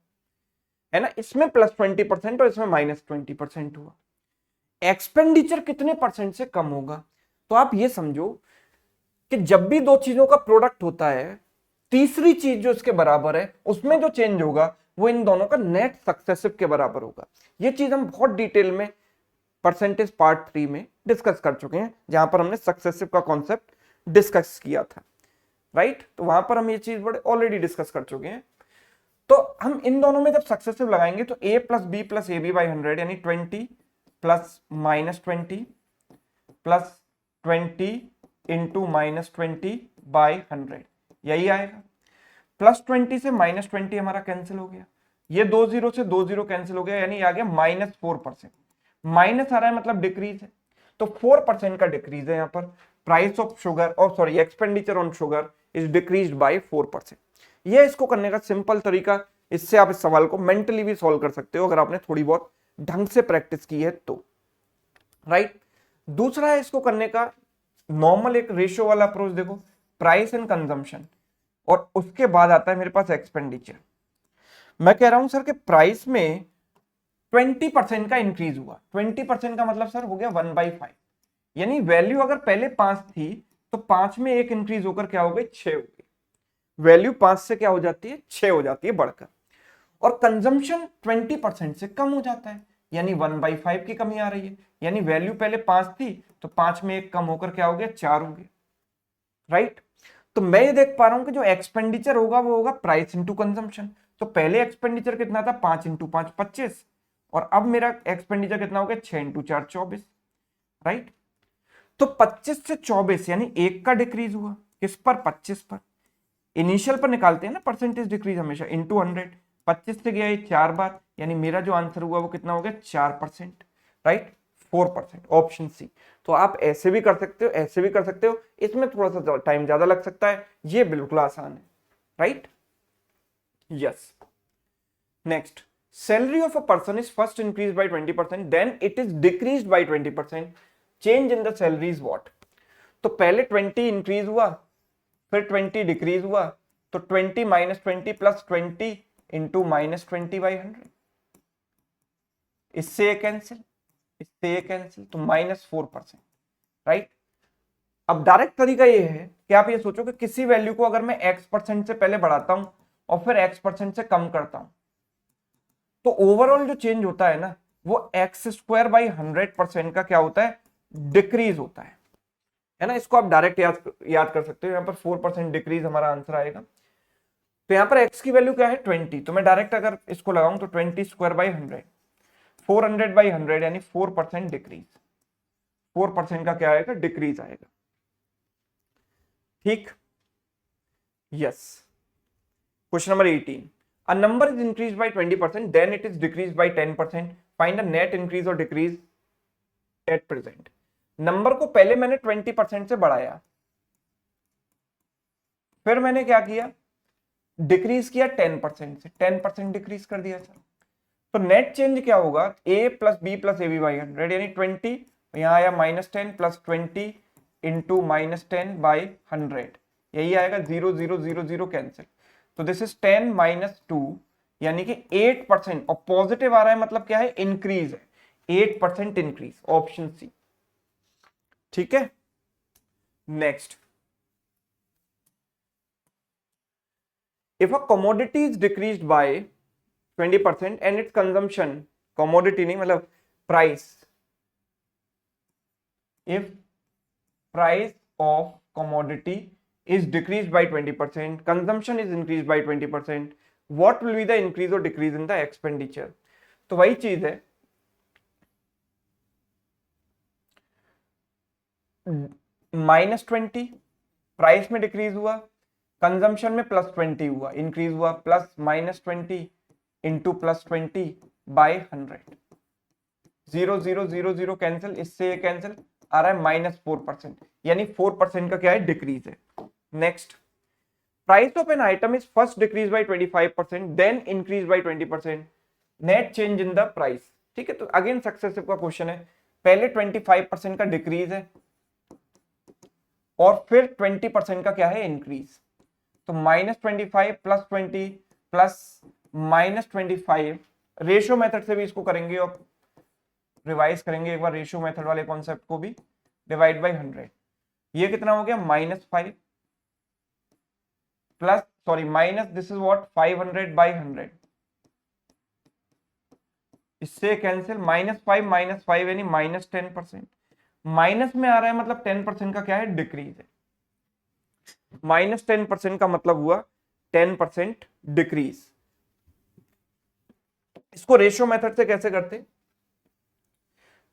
है ना। इसमें +20% और इसमें -20% हुआ। एक्सपेंडिचर कितने परसेंट से कम होगा? तो आप ये समझो कि जब भी 2 चीजों का प्रोडक्ट होता है, तीसरी चीज जो इसके बराबर है उसमें जो चेंज होगा वो इन दोनों का नेट सक्सेसिव के बराबर होगा। ये चीज हम बहुत डिटेल में परसेंटेज पार्ट 3 में डिस्कस कर चुके हैं, जहां पर हमने सक्सेसिव का कॉन्सेप्ट डिस्कस किया था, राइट। तो वहां पर हम ये चीज बड़े ऑलरेडी डिस्कस कर चुके हैं। तो हम इन दोनों में जब सक्सेसिव लगाएंगे तो a + b + ab by 100, यानी 20 + -20 + 20 × -20 by 100, यही आएगा। +20 से -20 हमारा कैंसिल हो गया, ये 2 0 से 2 0 कैंसिल हो गया, यानी आ गया -4%। माइनस आ रहा है मतलब डिक्रीज है, तो 4% का डिक्रीज है यहाँ पर। प्राइस ऑफ शुगर और sorry expenditure on sugar is decreased bye 4%। ये इसको करने का सिंपल तरीका, इससे आप इस सवाल को मेंटली भी सॉल्व कर सकते हो अगर आपने थोड़ी बहुत ढंग से प्रैक्टिस की है तो, राइट। दूसरा है इसको करने का नॉर्मल एक रेशियो वाला अप्रोच। देखो, प्राइस एंड कंजम्पशन, और उसके बाद आता है मेरे पास एक्सपेंडिचर। मैं कह रहा हूं सर कि प्राइस में 20% का इंक्रीज हुआ। 20% का मतलब सर हो गया 1/5, यानी वैल्यू अगर पहले 5 थी तो 5 में एक इंक्रीज होकर क्या हो गई, 6 हो गई। वैल्यू 5 से क्या हो जाती है, 6 हो जाती है बढ़कर। और कंजम्पशन 20% से कम हो जाता है, यानी 1/5 की कमी आ रही है। यानी वैल्यू पहले 5 थी तो 5 में एक कम होकर क्या हो गया, 4 हो गया। राइट, तो मैं ये देख पा रहा हूं कि जो एक्सपेंडिचर होगा वो होगा प्राइस इंटू कंजम्पशन। तो पहले एक्सपेंडिचर कितना था, 5 इंटू 5 25, और अब मेरा एक्सपेंडिचर कितना हो गया, 6 इंटू 4 24। राइट, तो 25 से 24 यानी एक का डिक्रीज हुआ, किस पर, 25 पर। इनिशियल पर निकालते हैं ना परसेंटेज डिक्रीज हमेशा, इंटू 100। 25 से गया ये 4 बार, यानी मेरा जो आंसर हुआ वो कितना हो गया, 4%। Right, 4%, option C. तो आप ऐसे भी कर सकते हो, ऐसे भी कर सकते हो, इसमें थोड़ा सा टाइम ज्यादा लग सकता है, ये बिल्कुल आसान है। Right, yes. Next, salary of a person is first increased by 20%, then it is decreased by 20%. Change in the salary is what? तो पहले 20 इंक्रीज हुआ, फिर 20 डिक्रीज हुआ, तो 20 माइनस 20 प्लस 20 इंटू माइनस 20/100। इससे ये कैंसिल, इससे ये कैंसिल, तो -4%। राइट, अब डायरेक्ट तरीका ये है कि आप ये सोचो कि किसी वैल्यू को अगर मैं x% से पहले बढ़ाता हूं और फिर x% से कम करता हूं, तो ओवरऑल जो चेंज होता है ना, वो x²/100% का क्या होता है, डिक्रीज होता है ना। इसको आप डायरेक्ट याद कर सकते हो। यहाँ पर 4% डिक्रीज हमारा आंसर आएगा। तो यहाँ पर x की वैल्यू क्या है, 20, तो मैं डायरेक्ट अगर इसको लगाऊं तो 20²/100, 400/100 यानी 4% डिक्रीज। 4% का क्या आएगा, डिक्रीज आएगा। ठीक, yes. Question number 18, a number is increased by 20%, then it is decreased by 10%. Find a net increase or decrease at present. Number को पहले मैंने 20% से बढ़ाया, फिर मैंने क्या किया, डिक्रीज किया 10% से, 10% डिक्रीज कर दिया सर। तो नेट चेंज क्या होगा, a plus B plus ab/100, यानी 20, यहां आया -10 प्लस 20 इंटू -10/100, यही आएगा, 0 0 0 0 कैंसिल। तो दिस इज 10 - 2, यानी कि 8%, और पॉजिटिव आ रहा है मतलब क्या है, इंक्रीज है, 8% इंक्रीज, ऑप्शन सी। ठीक है, next, if a commodity is decreased by 20% and its consumption, commodity नहीं मतलब price, if price of commodity is decreased by 20%, consumption is increased by 20%, what will be the increase or decrease in the expenditure? तो वही चीज है, -20 price में decrease हुआ, consumption में +20 हुआ, इंक्रीज हुआ, प्लस -20 इंटू +20/100, 0 0 0 0 कैंसिल, इससे ये कैंसिल, आ रहा है -4%, यानी 4% का क्या है, डिक्रीज है। Next, price of an item is first decrease by 25%, then increase by 20%, net change in the price. ठीक है, तो अगेन सक्सेसिव का क्वेश्चन है, पहले 25% का डिक्रीज है और फिर 20% का क्या है, इंक्रीज। तो -25 प्लस 20 प्लस -25, रेशियो मेथड से भी इसको करेंगे और रिवाइज करेंगे एक बार रेशियो मेथड वाले कॉन्सेप्ट को भी, डिवाइड बाय 100, ये कितना हो गया, -5 plus, sorry minus, this is what, 500/100, इससे कैंसिल, -5 - 5 यानी -10%, माइनस में आ रहा है मतलब 10% का क्या है, डिक्रीज है, -10% का मतलब हुआ 10% डिक्रीज। इसको रेशियो मेथड से कैसे करते,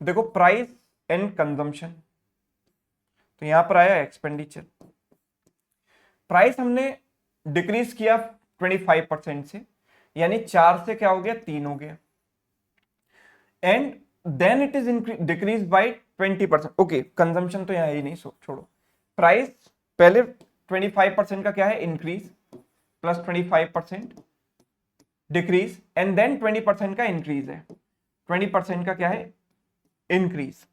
देखो प्राइस एंड कंजम्पशन, तो यहां पर आया एक्सपेंडिचर, प्राइस हमने डिक्रीज किया 25% से, यानी 4 से क्या हो गया, 3 हो गया, and then it is decrease by 20%। Okay, consumption तो यहां ही नहीं, छोड़ो, प्राइस पहले 25% का क्या है, increase, plus 25% decrease, and then 20% का इंक्रीज है, 20% का क्या है, इंक्रीज।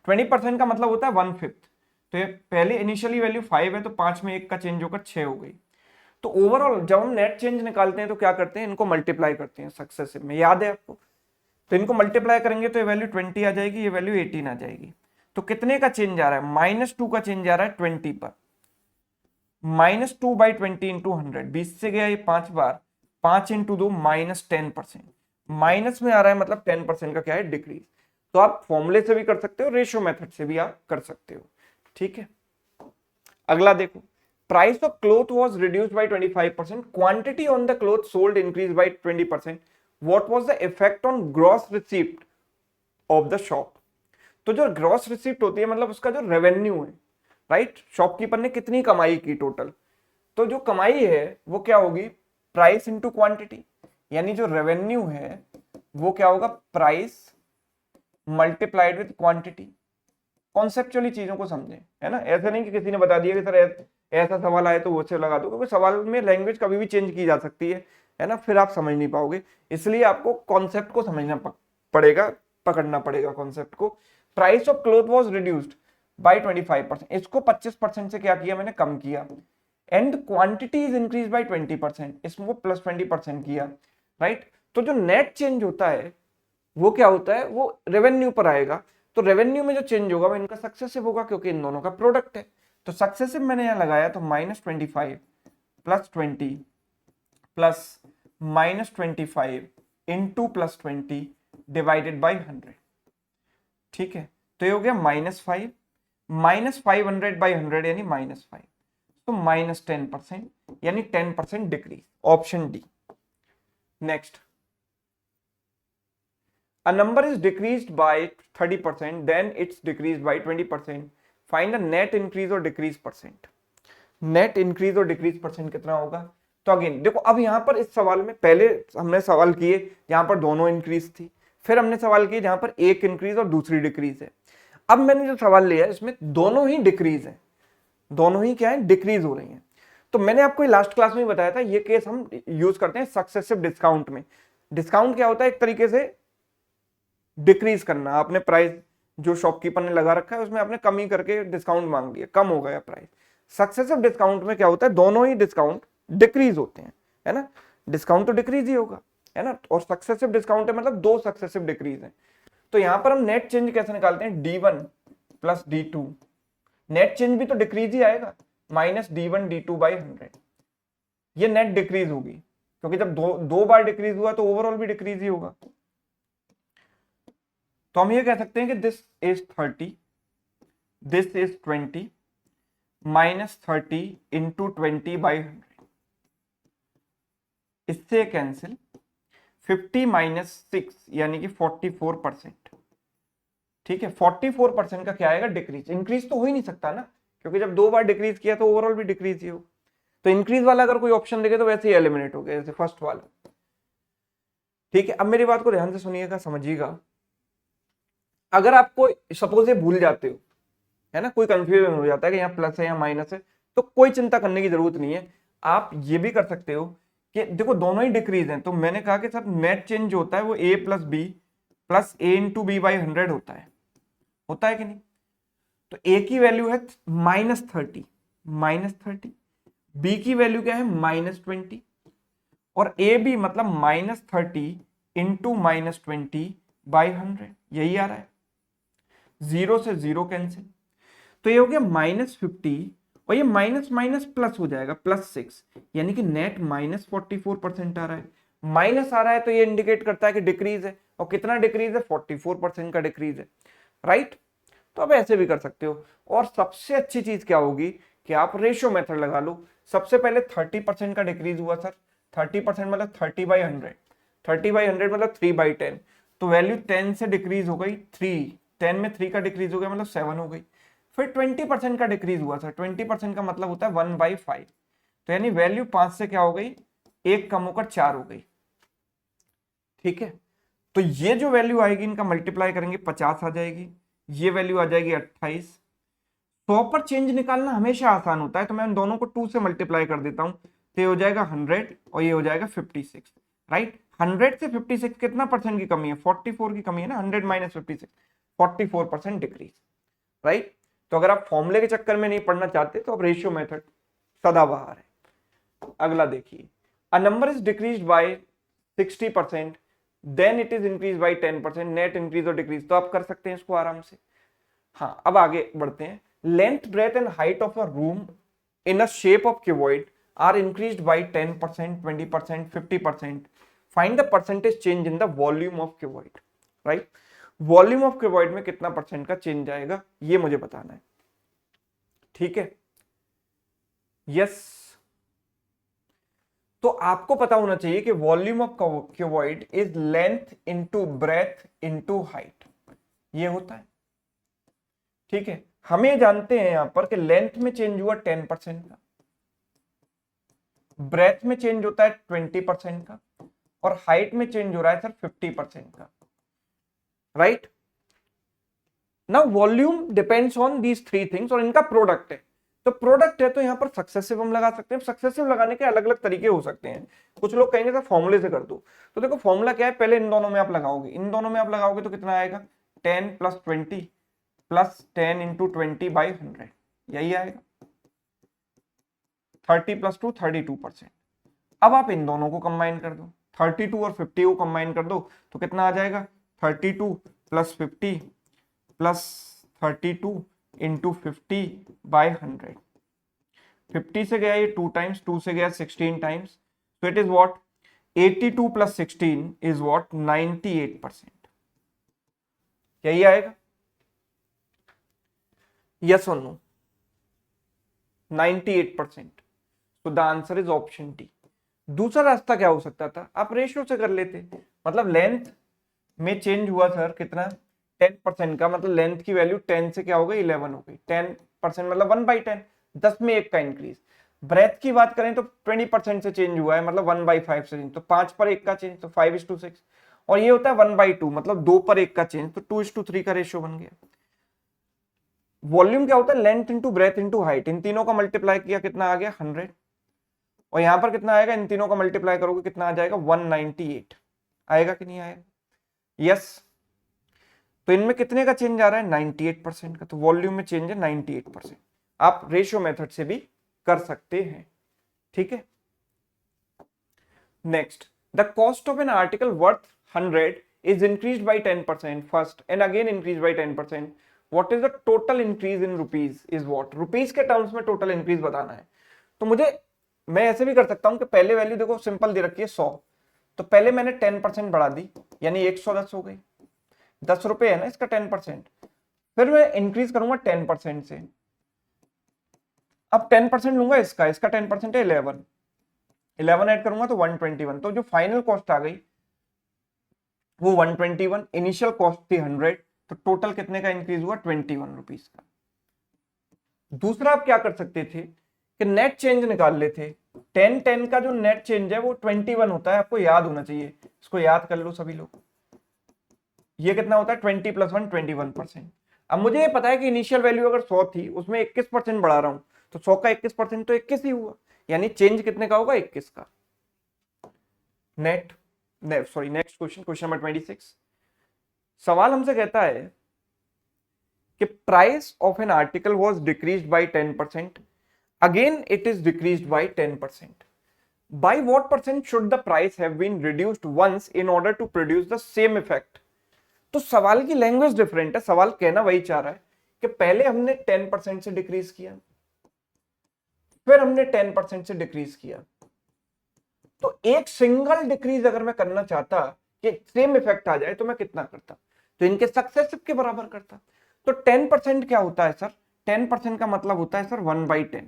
20% का मतलब होता है 1/5, तो ये पहले इनिशियली वैल्यू 5 है, तो 5 में 1 का चेंज होकर 6 हो गई। तो ओवरऑल जब हम नेट चेंज निकालते हैं तो क्या करते हैं, इनको मल्टीप्लाई करते हैं सक्सेसिव में, याद है आपको, तो इनको मल्टीप्लाई करेंगे तो ये वैल्यू 20 आ जाएगी, ये वैल्यू 18 आ जाएगी। तो कितने का चेंज आ रहा है, -2 का चेंज आ रहा है 20 पर। -2/20 इंटू 100, 20 से गया ये 5 बार, 5 इंटू 2 -10%। माइनस में आ रहा है मतलब 10% का क्या है, डिक्रीज। तो आप फॉर्मूले से भी कर सकते हो, रेशियो मेथड से भी आप कर सकते हो। ठीक है, अगला देखो, price of cloth was reduced by 25%, quantity on the cloth sold increase by 20%, what was the effect on gross receipt of the shop. तो जो ग्रॉस रिसीप्ट होती है मतलब उसका जो रेवेन्यू है, राइट, शॉपकीपर ने कितनी कमाई की टोटल, तो जो कमाई है वो क्या होगी, प्राइस इंटू क्वांटिटी, यानी जो रेवेन्यू है वो क्या होगा, price multiplied with quantity. Conceptually चीजों को समझें, है ना, ऐसा नहीं कि किसी ने बता दिया कि सर ऐसा सवाल आए तो वो से लगा दो, क्योंकि सवाल में लैंग्वेज कभी भी चेंज की जा सकती है ना, फिर आप समझ नहीं पाओगे। इसलिए आपको कॉन्सेप्ट को समझना पड़ेगा, पकड़ना पड़ेगा कॉन्सेप्ट को। Price of cloth was reduced by 25%, इसको 25% से क्या किया मैंने, कम किया। And quantity is increase by 20%, इसको प्लस 20% किया, राइट। तो जो नेट चेंज होता है वो क्या होता है, वो रेवेन्यू पर आएगा। तो रेवेन्यू में जो चेंज होगा वो इनका सक्सेसिव होगा, क्योंकि इन दोनों का प्रोडक्ट है। तो सक्सेसिव मैंने यहां लगाया, तो -25 plus 20 plus -25 into plus 20 divided by 100। ठीक है, तो ये हो गया -5 -500/100 यानी -5, तो -10% यानी 10% decrease, option D. Next, a number is decreased by 30%, then it's decreased by 20%, find the net increase or decrease percent। Net increase और डिक्रीज परसेंट कितना होगा। तो अगेन देखो, अब यहां पर इस सवाल में पहले हमने सवाल किए जहां पर दोनों इंक्रीज थी, फिर हमने सवाल किए जहां पर एक इंक्रीज और दूसरी डिक्रीज है। अब मैंने जो सवाल लिया इसमें दोनों ही डिक्रीज है, दोनों ही क्या है, डिक्रीज हो रही है। तो मैंने आपको लास्ट क्लास में बताया था, ये केस हम यूज करते हैं सक्सेसिव डिस्काउंट में। डिस्काउंट क्या होता है, एक तरीके से डिक्रीज करना, आपने प्राइस जो शॉपकीपर ने लगा रखा है उसमें आपने कमी करके डिस्काउंट मांग लिया, कम हो गया प्राइस। सक्सेसिव डिस्काउंट में क्या होता है, दोनों ही डिस्काउंट डिक्रीज होते हैं, है ना, डिस्काउंट तो डिक्रीज ही होगा, है ना, और सक्सेसिव डिस्काउंट है मतलब दो सक्सेसिव डिक्रीज है। तो यहां पर हम नेट चेंज कैसे निकालते हैं, D1 plus D2, net change भी तो डिक्रीज ही आएगा, -D1 D2/100, ये नेट डिक्रीज होगी, क्योंकि जब दो बार डिक्रीज हुआ तो ओवरऑल भी डिक्रीज ही होगा। तो हम ये कह सकते हैं कि this is 30, this is 20, -30 into 20/100, इससे कैंसिल, 50 - 6 यानी कि 44%। ठीक है, 44% का क्या आएगा, डिक्रीज। इंक्रीज तो हो ही नहीं सकता ना, क्योंकि जब दो बार डिक्रीज किया तो ओवरऑल भी डिक्रीज ही हो। तो इंक्रीज वाला अगर कोई ऑप्शन देखे तो वैसे ही एलिमिनेट हो गया, जैसे फर्स्ट वाला। ठीक है, अब मेरी बात को ध्यान से सुनिएगा, समझिएगा। अगर आपको सपोज ये भूल जाते हो, है ना, कोई कंफ्यूजन हो जाता है कि यहाँ प्लस है या माइनस है, तो कोई चिंता करने की जरूरत नहीं है। आप ये भी कर सकते हो कि देखो दोनों ही डिक्रीज हैं, तो मैंने कहा कि सर नेट चेंज होता है वो A plus B plus A into B/100 होता है कि नहीं। तो A की वैल्यू है -30, B की वैल्यू क्या है, -20, और ए बी मतलब -30 इंटू -20/100, यही आ रहा है। 0 से 0 कैंसिल, तो ये हो गया -50, और ये माइनस माइनस प्लस हो जाएगा, +6, यानी कि नेट -44% आ रहा है। माइनस आ रहा है तो ये इंडिकेट करता है कि डिक्रीज है, और कितना डिक्रीज है, 44% का डिक्रीज है, राइट। तो अब ऐसे भी कर सकते हो। और सबसे अच्छी चीज क्या होगी कि आप रेशियो मेथड लगा लो। सबसे पहले 30% का डिक्रीज हुआ सर, 30% मतलब 30/100, 30/100 मतलब 3/10, तो वैल्यू 10 से डिक्रीज हो गई 3, 10 में 3 का डिक्रीज हो गया मतलब 7 हो गई। फिर 20% का डिक्रीज हुआ सर, 20% का मतलब होता है 1/5, तो यानी वैल्यू 5 से क्या हो गई, 1 कम होकर 4 हो गई। ठीक है, तो ये जो वैल्यू आएगी इनका मल्टीप्लाई करेंगे 50 आ जाएगी, ये वैल्यू आ जाएगी 28। 100 पर चेंज निकालना हमेशा आसान होता है, तो मैं इन दोनों को 2 से मल्टीप्लाई कर देता हूं, तो ये हो जाएगा 100 और ये हो जाएगा 56, राइट। 100 से 56 कितना परसेंट की कमी है, 44 की कमी है ना, 100 - 56, 44% डिक्रीज, राइट। तो अगर आप फॉर्मूले के चक्कर में नहीं पढ़ना चाहते तो अब रेशियो मेथड सदाबहार है। अगला देखिए, a number is decreased by 60%, then it is increase by 10%, net increase और डिक्रीज। तो आप कर सकते हैं इसको आराम से। हाँ, अब आगे बढ़ते हैं। Length, breadth and height of a room in a shape of cuboid are increased by 10%, 20%, 50%. Find the percentage change in the volume of cuboid. Right, volume of cuboid में कितना परसेंट का चेंज आएगा ये मुझे बताना है। ठीक है, यस। तो आपको पता होना चाहिए कि volume of cuboid is length into breadth into height, ये होता है। ठीक है, हमें जानते हैं यहां पर कि लेंथ में चेंज हुआ 10% का, ब्रेथ में चेंज होता है 20% का, और हाइट में चेंज हो रहा है सर 50% का। Right, now volume depends on these three things, और इनका प्रोडक्ट है। तो प्रोडक्ट है तो यहां पर सक्सेसिव हम लगा सकते हैं। सक्सेसिव लगाने के अलग अलग तरीके हो सकते हैं। कुछ लोग कहेंगे सर फॉर्मूले से कर दो, तो देखो फॉर्मूला क्या है, पहले इन दोनों में आप लगाओगे, इन दोनों में आप लगाओगे तो कितना आएगा, 10 + 20 + 10 × 20/100, यही आएगा। 30 + 2 32%। अब आप इन दोनों को कंबाइन कर दो, 32 और 50 को कंबाइन कर दो तो कितना आ जाएगा, 32 + 50 + 32 × 50/100। 50 से गया ये 2 टाइम्स, 2 से गया 16 times, so it is what 82 + 16 is what 98%। यही आएगा, यस और no, 98%। so the answer is option D। दूसरा रास्ता क्या हो सकता था, आप रेशियो से कर लेते, मतलब लेंथ में चेंज हुआ सर कितना, 10% का, मतलब लेंथ की वैल्यू 10 से क्या हो गई 11 हो गई, 10% मतलब 1/10, 10 में 1 का इंक्रीज। ब्रेथ की बात करें तो 20% से चेंज हुआ है, मतलब 1/5 से चेंज, तो 5 पर 1 का चेंज, तो 5:6। और ये होता है 1/2, मतलब 2 पर 1 का चेंज, तो 2:3 का रेशियो बन गया। वॉल्यूम क्या होता है, length into breadth into height, इन तीनों का मल्टीप्लाई किया कितना आ गया 100, और यहां पर कितना आएगा, इन तीनों का मल्टीप्लाई करोगे कितना आ जाएगा 198, आएगा कि नहीं आएगा, यस। तो इनमें कितने का चेंज आ रहा है, 98% का, तो वॉल्यूम में चेंज है 98%। आप रेशियो मेथड से भी कर सकते हैं। ठीक है, next, the cost of an article worth 100 is increased by 10% first and again increased by 10%. What is the total increase in rupees is what? Rupees के टर्म्स में टोटल इंक्रीज बताना है। तो मुझे, मैं ऐसे भी कर सकता हूं कि पहले वैल्यू देखो सिंपल दे रखी है 100, तो पहले मैंने 10% बढ़ा दी, यानी 110 हो गई, 10 रुपए है ना इसका 10%, फिर मैं इंक्रीज करूंगा 10% से, अब 10% लूंगा इसका, इसका 10% है 11, 11 ऐड करूंगा तो 121, तो जो फाइनल कॉस्ट आ गई वो 121, इनिशियल कॉस्ट थी 100, तो टोटल कितने का इंक्रीज हुआ 21 रुपीज का। दूसरा आप क्या कर सकते थे कि नेट चेंज निकाल लेते, 10-10 का जो नेट चेंज है वो 21 होता है, आपको याद होना चाहिए, इसको याद कर लो सभी लोग। ये कितना होता है 20 + 1 21%। अब मुझे ये पता है कि इनिशियल वैल्यू अगर 100 थी, उसमें 21% बढ़ा रहा हूं, तो 100 का 21% तो 21 ही हुआ, यानी चेंज कितने का होगा 21 का। Net, sorry, next question, question number 26। सवाल हमसे कहता है कि price of an article was decreased by 10%, again it is decreased by 10%, by what percent should the price have been reduced once in order to produce the same effect. तो सवाल की language different है, सवाल कहना वही चाह रहा है कि पहले हमने 10% से डिक्रीज किया, फिर हमने 10% से डिक्रीज किया, तो एक सिंगल डिक्रीज अगर मैं करना चाहता कि सेम इफेक्ट आ जाए तो मैं कितना करता, तो इनके सक्सेसिव के बराबर करता। तो 10% क्या होता है सर, 10% का मतलब होता है सर 1/10,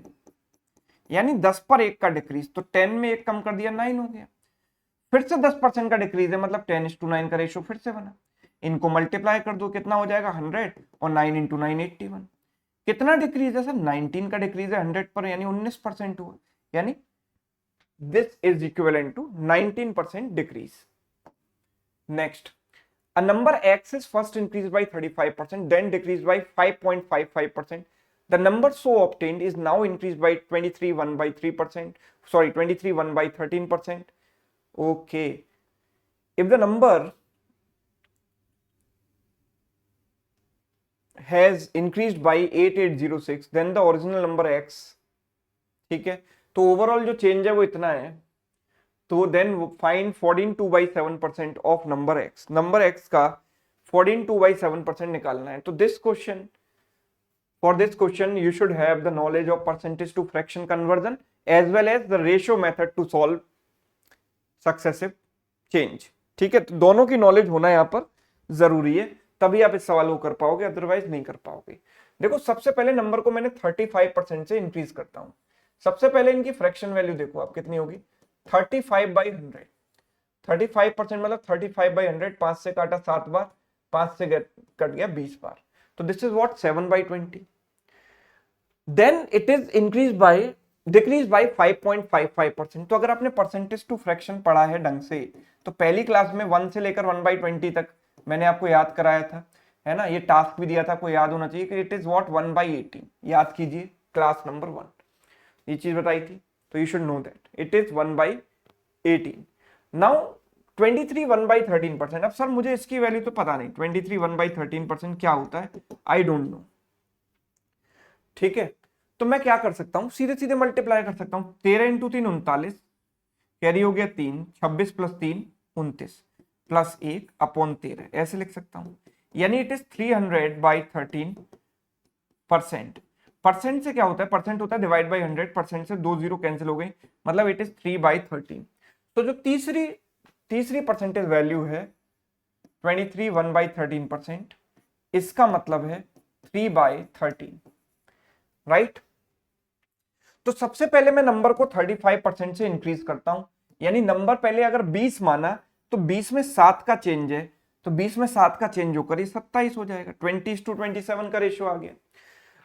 यानी 10 पर 1 का डिक्रीज, तो 10 में 1 कम कर दिया 9 हो गया, फिर से 10% का डिक्रीज है, मतलब 10:9 का रेशियो फिर से बना, इनको मल्टीप्लाई कर दो कितना हो जाएगा 100, और 9 × 9 81। कितना डिक्रीज है सर, 19 का डिक्रीज है 100 पर, यानी 19% हुआ, यानी this is equivalent to 19% decrease. Next, a number x is first increased by 35%, then decreased by 5.55%. The number so obtained is now increased by 23 1/3%. Sorry, 23 1/13%. Okay. If the number has increased by 8806, then the original number x, ठीक है, तो overall जो change है वो इतना है, तो then find 14/2 of number x, number x का 14/2 निकालना है। तो this question, for this question you should have the knowledge of percentage to fraction conversion as well as the ratio method to solve successive change। ठीक है, तो दोनों की knowledge होना यहां पर जरूरी है, तभी आप इस सवाल को कर पाओगे, अदरवाइज नहीं कर पाओगे। देखो सबसे पहले नंबर को मैंने 35% से इंक्रीज करता हूं। सबसे पहले इनकी फ्रैक्शन वैल्यू देखो आप कितनी होगी, 35/100। 35% मतलब 35/100, 5 से काटा 7 बार, 5 से कट गया 20 बार, तो this is what 7/20। Then it is decrease by 5.55%। तो अगर आपने परसेंटेज टू फ्रैक्शन पढ़ा है ढंग से, तो पहली क्लास में 1 से लेकर 1/20 तक मैंने आपको याद कराया था, है ना, ये टास्क भी दिया था, आपको याद होना चाहिए कि इट इज व्हाट 1/18। याद कीजिए क्लास नंबर 1 ये चीज बताई थी, तो you should know that it is 1/18। Now 23 1/13%। अब सर मुझे इसकी वैल्यू तो पता नहीं, 23 1/13% क्या होता है, आई डोंट नो। ठीक है, तो मैं क्या कर सकता हूं, सीधे सीधे मल्टीप्लाई कर सकता हूं। 13 × 3 39, कैरी हो गया 3, 26 + 3 29 प्लस 1 अपॉन 13, ऐसे लिख सकता हूं। यानी इट इज 300/13%। परसेंट से क्या होता है, परसेंट होता है डिवाइड बाई 100, परसेंट से 2 0 कैंसिल हो गई, मतलब इट इज 3/13। तो जो तीसरी परसेंटेज वैल्यू है 23 1/13%, इसका मतलब है 3/13, राइट। तो सबसे पहले मैं नंबर को 35% से इंक्रीज करता हूं, यानी नंबर पहले अगर 20 माना तो 20 में 7 का चेंज है, तो 20 में 7 का चेंज होकर 27 हो जाएगा, 20:27 का रेशियो आ गया।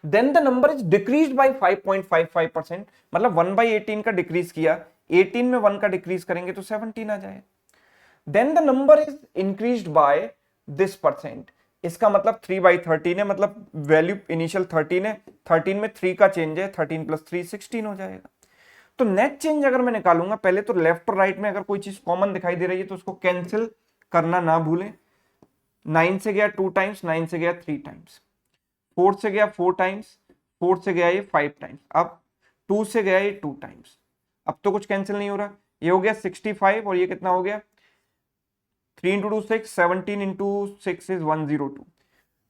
Then the number is decreased by 5.55%, मतलब 1/18 का डिक्रीज किया, 18 में 1 का डिक्रीज करेंगे तो 17 आ जाएगा। Then the number is increased by this percent, इसका मतलब 3/13 है, मतलब वैल्यू इनिशियल 13 है, 13 में 3 का चेंज है, 13 + 3 16 हो जाएगा। तो नेट चेंज अगर मैं निकालूंगा, पहले तो लेफ्ट और राइट में अगर कोई चीज कॉमन दिखाई दे रही है तो उसको कैंसिल करना ना भूलें। 9 से गया 2 टाइम्स, 9 से गया 3 टाइम्स, 4 से गया 4 टाइम्स, 4 से गया ये 5 टाइम्स, अब 2 से गया ये 2 टाइम्स, अब तो कुछ कैंसिल नहीं हो रहा, ये हो गया 65 और ये कितना हो गया 3 × 2 6, 17 × 6 is 102,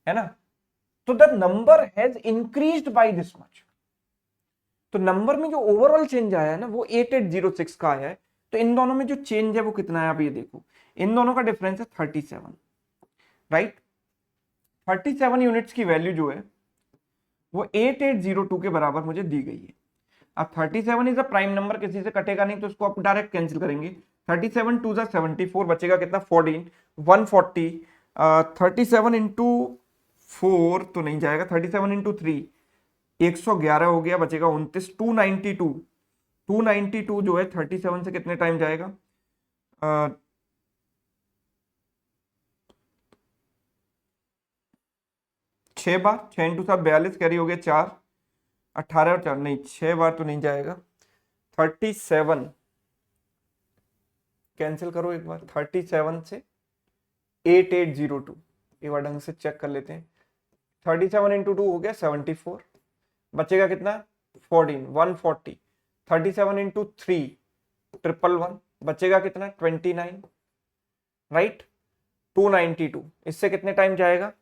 है ना। तो the number has increased by this much. तो नंबर में जो ओवरऑल चेंज आया है ना वो 8806 का आया है। तो इन दोनों में जो चेंज है वो कितना है, आप ये देखो, इन दोनों का डिफरेंस है 37, राइट। 37 यूनिट्स की वैल्यू जो है वो 8802 के बराबर मुझे दी गई है। अब 37 इज अ प्राइम नंबर, किसी से कटेगा नहीं, तो उसको आप डायरेक्ट कैंसिल करेंगे। 37 2 = 74, बचेगा कितना 14, 140। 37 × 4 तो नहीं जाएगा, 37 × 3 111 हो गया, बचेगा 29, 292। 292 जो है 37 से कितने टाइम जाएगा, 6 बार, 6 × 7 42, कैरी हो गया 4, 18 और 4 नहीं, 6 बार तो नहीं जाएगा। 37 कैंसिल करो एक बार, 37 से 8802 एक बार ढंग से चेक कर लेते हैं। 37 × 2 हो गया 74, बचेगा कितना 14, 140। 37 × 3 111, बचेगा कितना 29, राइट। 292 इससे कितने टाइम जाएगा,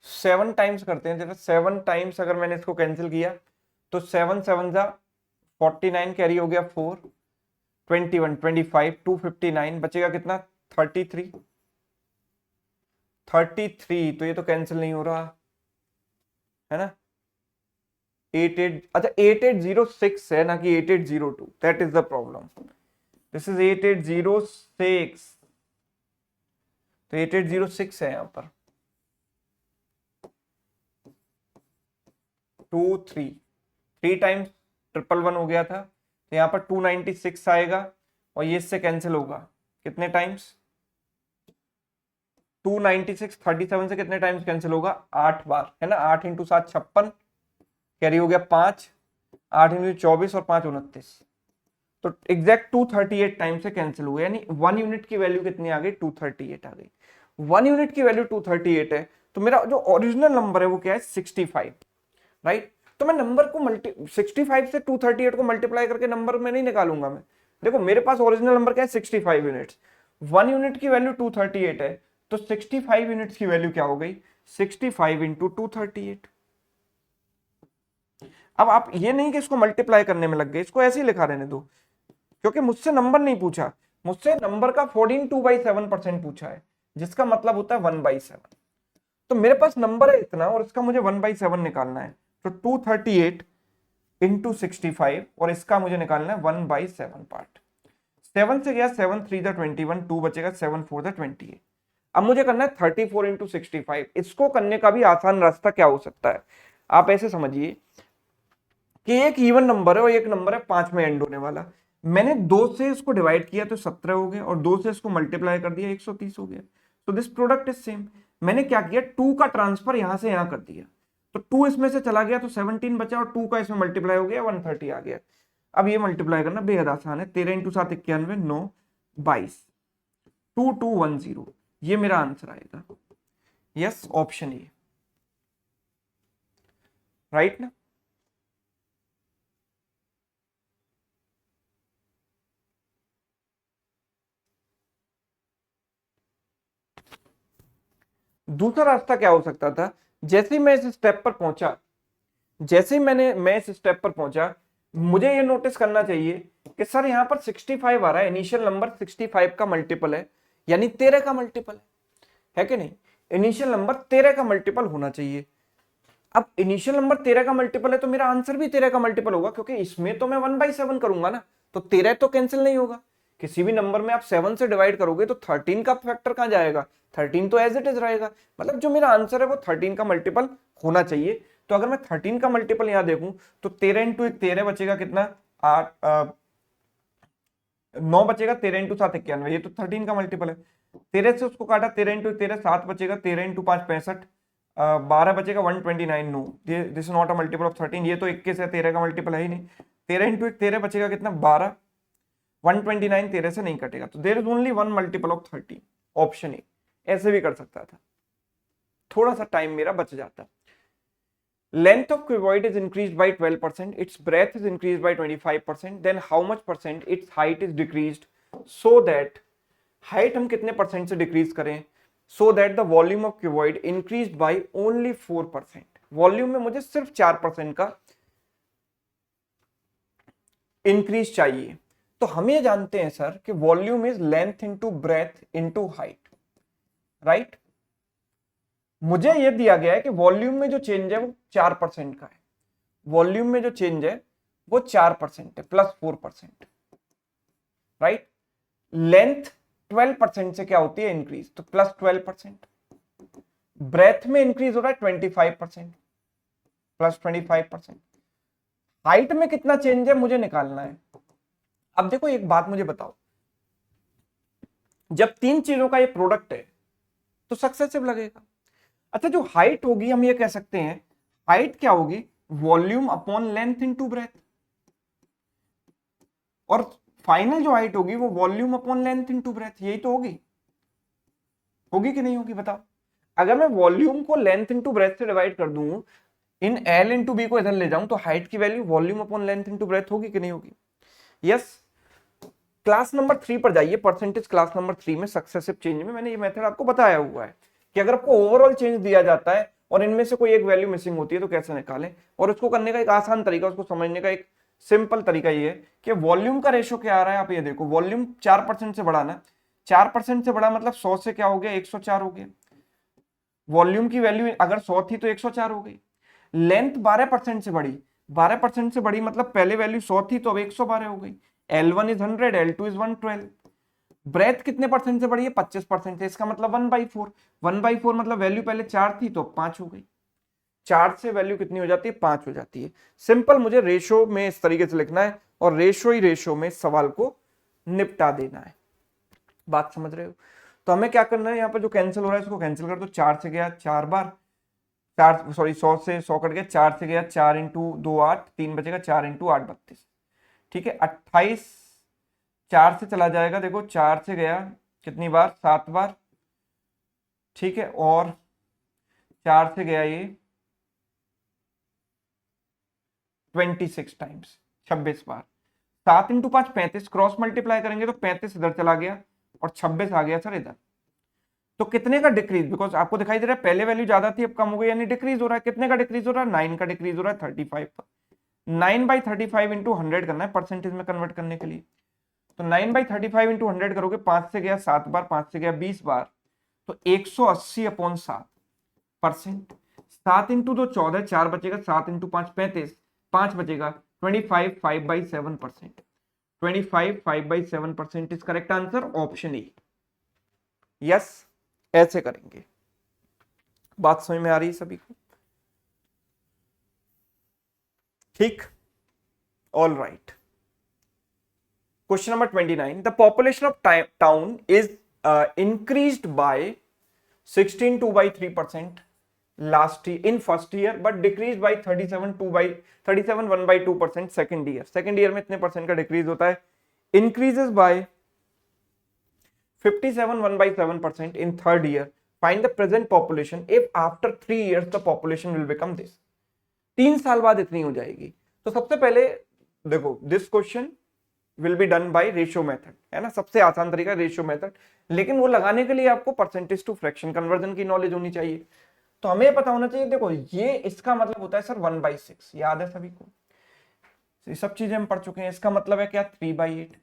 7 टाइम्स करते हैं जरा। 7 टाइम्स अगर मैंने इसको कैंसिल किया तो 7 7 जा 49, कैरी हो गया 4, 21 25, 259, बचेगा कितना 33। तो ये तो कैंसिल नहीं हो रहा है ना। 88, अच्छा 8806 है ना कि 8802, that is the problem. This is 8806, तो 8806 है यहां पर 2 3 टाइम्स 111 हो गया था, तो यहाँ पर 296 आएगा और ये इससे कैंसिल होगा कितने टाइम्स 296, 37 से कितने टाइम्स कैंसिल होगा 8 बार, है ना। 8 × 7 56, कैरी हो गया 5, 8 × 24 और 5 29, तो एग्जैक्ट 238 टाइम से कैंसिल हुआ, यानी 1 यूनिट की वैल्यू कितनी आ गई 238 आ गई। 1 यूनिट की वैल्यू 238 है, तो मेरा जो ओरिजिनल नंबर है वो क्या है 65, राइट। तो मैं नंबर को 65 से 238 को मल्टीप्लाई करके नंबर में नहीं निकालूंगा मैं। देखो मेरे पास ओरिजिनल नंबर क्या है, 65 यूनिट्स, 1 यूनिट की वैल्यू 238 है, तो 65 यूनिट्स की वैल्यू क्या हो गई, 65 इंटू 238। अब आप ये नहीं कि इसको मल्टीप्लाई करने में लग गए, इसको ऐसे ही लिखा रहने दो, क्योंकि मुझसे नंबर नहीं पूछा, मुझसे नंबर का 14 2/7% पूछा है, जिसका मतलब होता है 1/7। तो मेरे पास नंबर है इतना और इसका मुझे 1/7 निकालना है, तो 238 इंटू 65 और इसका मुझे निकालना है 1/7 पार्ट। 7 से गया 7 3 द 21, 2 बचेगा 7 4 द 28। अब मुझे करना है 34 इंटू 65। इसको करने का भी आसान रास्ता क्या हो सकता है, आप ऐसे समझिए कि एक इवन नंबर है और एक नंबर है 5 में एंड होने वाला, मैंने 2 से इसको डिवाइड किया तो 17 हो गया, और 2 से इसको मल्टीप्लाई कर दिया 130 हो गया। तो दिस प्रोडक्ट इज सेम। मैंने क्या किया, 2 का ट्रांसफर यहां से यहां कर दिया, तो 2 इसमें से चला गया तो 17 बचा, और 2 का इसमें मल्टीप्लाई हो गया 130 आ गया। अब ये मल्टीप्लाई करना बेहद आसान है, 13 इंटू 7 91, 9 22, 2210, ये मेरा आंसर आएगा। यस, ऑप्शन ए, राइट ना। दूसरा रास्ता क्या हो सकता था, जैसे ही मैं इस स्टेप पर पहुंचा, जैसे ही मैं इस स्टेप पर पहुंचा, मुझे ये नोटिस करना चाहिए कि सर यहां पर 65 आ रहा है, इनिशियल नंबर 65 का मल्टीपल है, यानी 13 का मल्टीपल है कि नहीं, इनिशियल नंबर 13 का मल्टीपल होना चाहिए। अब इनिशियल नंबर 13 का मल्टीपल है तो मेरा आंसर भी 13 का मल्टीपल होगा, क्योंकि इसमें तो मैं 1/7 करूंगा ना, तो 13 तो कैंसिल नहीं होगा। किसी भी नंबर में आप 7 से डिवाइड करोगे तो 13 का फैक्टर कहां जाएगा, 13 तो एज इट इज रहेगा, मतलब जो मेरा आंसर है वो 13 का मल्टीपल होना चाहिए। तो अगर मैं 13 का मल्टीपल यहां देखूं तो 13 इंटू 13 बचेगा कितना, 8 9 बचेगा, 13 इंटू 7 91, ये तो 13 का मल्टीपल है। 13 से उसको काटा, 13 इंटू 13 7 बचेगा, 13 इंटू 5 65, 12 बचेगा 129, no this is not a multiple of 13, ये तो 21 है, 13 का मल्टीपल है ही नहीं। 13 इंटू 13 बचेगा कितना, 12, 129 13 से नहीं कटेगा, तो there is only one multiple of 13, option A. ऐसे भी कर सकता था, थोड़ा सा टाइम मेरा बच जाता। Length of cuboid is increased by 12%, its breadth is increased by 25%, then how much percent its height is decreased so that height हम कितने परसेंट से डिक्रीज करें, so that the volume of cuboid increased by only 4%। Volume में मुझे सिर्फ 4% का increase चाहिए। तो हम ये जानते हैं सर कि volume is length into breadth into height, right. मुझे ये दिया गया है कि वॉल्यूम में जो चेंज है वो 4% का है, वॉल्यूम में जो चेंज है वो 4% है, +4%, राइट। लेंथ 12% से क्या होती है इंक्रीज, तो +12%। ब्रेथ में इंक्रीज हो रहा है 25%, +25%। हाइट में कितना चेंज है मुझे निकालना है। अब देखो एक बात मुझे बताओ, जब 3 चीजों का ये प्रोडक्ट है तो सक्सेसिव लगेगा। अच्छा, जो हाइट होगी हम ये कह सकते हैं, हाइट क्या होगी, volume upon length into breadth, और फाइनल जो हाइट होगी वो volume upon length into breadth, यही तो होगी, होगी कि नहीं होगी बताओ। अगर मैं वॉल्यूम को लेंथ इनटू ब्रेथ से डिवाइड कर दूं, इन एल इंटू बी को इधर ले जाऊं, तो हाइट की value volume upon length into breadth होगी कि नहीं होगी। यस। क्लास नंबर 3 पर जाइए, परसेंटेज क्लास नंबर 3 में सक्सेसिव चेंज में मैंने ये मेथड आपको बताया हुआ है कि अगर आपको ओवरऑल चेंज दिया जाता है और इनमें से कोई एक वैल्यू मिसिंग होती है तो कैसे निकालें। और उसको करने का एक आसान तरीका, उसको समझने का एक सिंपल तरीका ये है कि वॉल्यूम का रेशो क्या आ रहा है, आप ये देखो, वॉल्यूम 4% से बढ़ा ना, 4% से बढ़ा मतलब 100 से क्या हो गया, 104 हो गया। वॉल्यूम की वैल्यू अगर 100 थी तो 104 हो गई। लेंथ 12% से बढ़ी, 12% से बढ़ी मतलब पहले वैल्यू 100 थी तो अब 112 हो गई। L1 is 100, L2 is 112। Breadth कितने परसेंट से बढ़ी है, 25% से, इसका मतलब 1/4, 1/4 मतलब वैल्यू पहले 4 थी तो 5 हो गई। 4 से वैल्यू कितनी हो जाती है, 5 हो जाती है। सिंपल, मुझे रेशो में इस तरीके से लिखना है और रेशो ही रेशो में सवाल को निपटा देना है। बात समझ रहे हो। तो हमें क्या करना है, यहाँ पर जो कैंसिल हो रहा है उसको कैंसिल कर दो। 4 से गया 4 बार, 4 सॉरी 100 से 100 कट गया, 4 से गया 4 इंटू 2 8, 3 बचेगा, 4 इंटू 8 32, ठीक है। 28 4 से चला जाएगा, देखो 4 से गया कितनी बार, 7 बार, ठीक है। और 4 से गया ये 26 टाइम्स, 26 बार। 7 इंटू 5 35, क्रॉस मल्टीप्लाई करेंगे तो 35 इधर चला गया और 26 आ गया सर इधर। तो कितने का डिक्रीज, बिकॉज आपको दिखाई दे रहा है पहले वैल्यू ज्यादा थी अब कम हो गई, यानी डिक्रीज हो रहा है। कितने का डिक्रीज हो रहा है? 9 का डिक्रीज हो रहा है 35 पर। 9/35 इंटू 100 करना है परसेंटेज में कन्वर्ट करने के लिए। तो 9/35 इंटू 100 करोगे, 5 से गया 7 बार, 5 से गया 20 बार, तो 180/7%। 7 इंटू 2 14, 4 बचेगा, 7 इंटू 5 35, 5 बचेगा, 25 5/7%। 25 5/7% is correct answer, option A. Yes, ऐसे करेंगे। बात समझ में आ रही है सभी को? ठीक, all right. Question number 29. The population of town is increased by 16.2/3% last year in first year, but decreased by 37.1/2% second year. Second year में इतने परसेंट का डिक्रीज होता है? Increases by 57.1/7% in third year. Find the present population if after 3 years the population will become this. 3 साल बाद इतनी हो जाएगी। तो सबसे पहले देखो, this question will be done by ratio method, है ना, सबसे आसान तरीका रेशियो मेथड। लेकिन वो लगाने के लिए आपको परसेंटेज टू फ्रैक्शन कन्वर्जन की नॉलेज होनी चाहिए। तो हमें पता होना चाहिए, देखो ये इसका मतलब होता है सर 1/6, याद है सभी को? ये सब चीजें हम पढ़ चुके हैं। इसका मतलब है क्या? 3/8।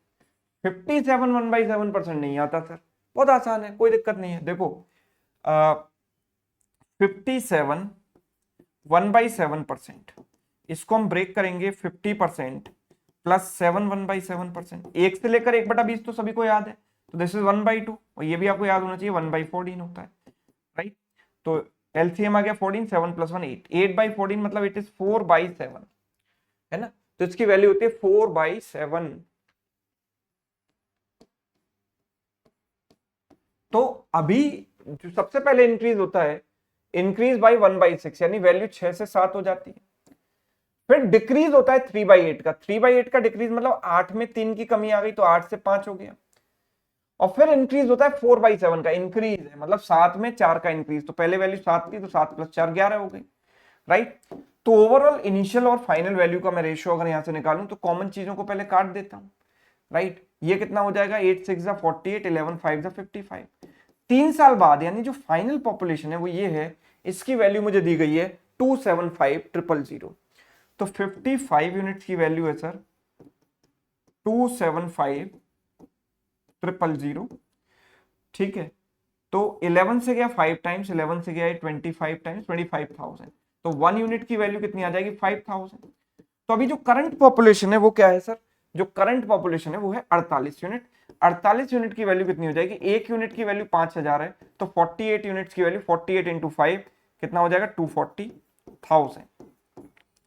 57 1/7% नहीं आता सर, बहुत आसान है, कोई दिक्कत नहीं है। देखो 57 1/7%, इसको हम ब्रेक करेंगे 50% प्लस 7 1/7%। 1 से लेकर 1/20 तो सभी को याद है, तो दिस इज 1/2, और ये भी आपको याद होना चाहिए 1/14 होता है, राइट? तो एलसीएम आ गया 14, 7 + 1 8, 8/14 मतलब इट इज 4/7, है ना? तो इसकी वैल्यू होती है 4/7। तो अभी जो सबसे पहले इंक्रीज होता है, इंक्रीज बाई 1/6, यानी वैल्यू 6 से 7 हो जाती है। फिर डिक्रीज होता है 3/8 का। 3/8 का डिक्रीज मतलब 8 में 3 की कमी आ गई, तो 8 से 5 हो गया। और फिर इंक्रीज होता है 4/7 का, इंक्रीज है मतलब 7 में 4 का इंक्रीज। तो पहले वैल्यू 7 थी, तो 7 + 4 11 हो गई, राइट? तो ओवरऑल इनिशियल और फाइनल वैल्यू का मैं रेशियो अगर यहां से निकालूं तो कॉमन चीजों को पहले काट देता हूं, राइट? ये कितना हो जाएगा? 8 6 48, 11 5 55। 3 साल बाद यानी जो फाइनल पॉपुलेशन है वो ये है, इसकी वैल्यू मुझे दी गई है 275,000। तो 55 यूनिट्स की वैल्यू है सर 275,000, ठीक है? तो 11 से गया 5 टाइम्स, 11 से गया 25 टाइम्स, 25,000। तो 1 यूनिट की वैल्यू कितनी आ जाएगी? 5,000। तो अभी जो करंट पॉपुलेशन है वो क्या है सर? जो करंट पॉपुलेशन है वो है 48 यूनिट। 48 यूनिट की वैल्यू कितनी हो जाएगी? 1 यूनिट की वैल्यू 5,000 है, तो 48 यूनिट्स की वैल्यू 48 × 5 कितना हो जाएगा? 240,000,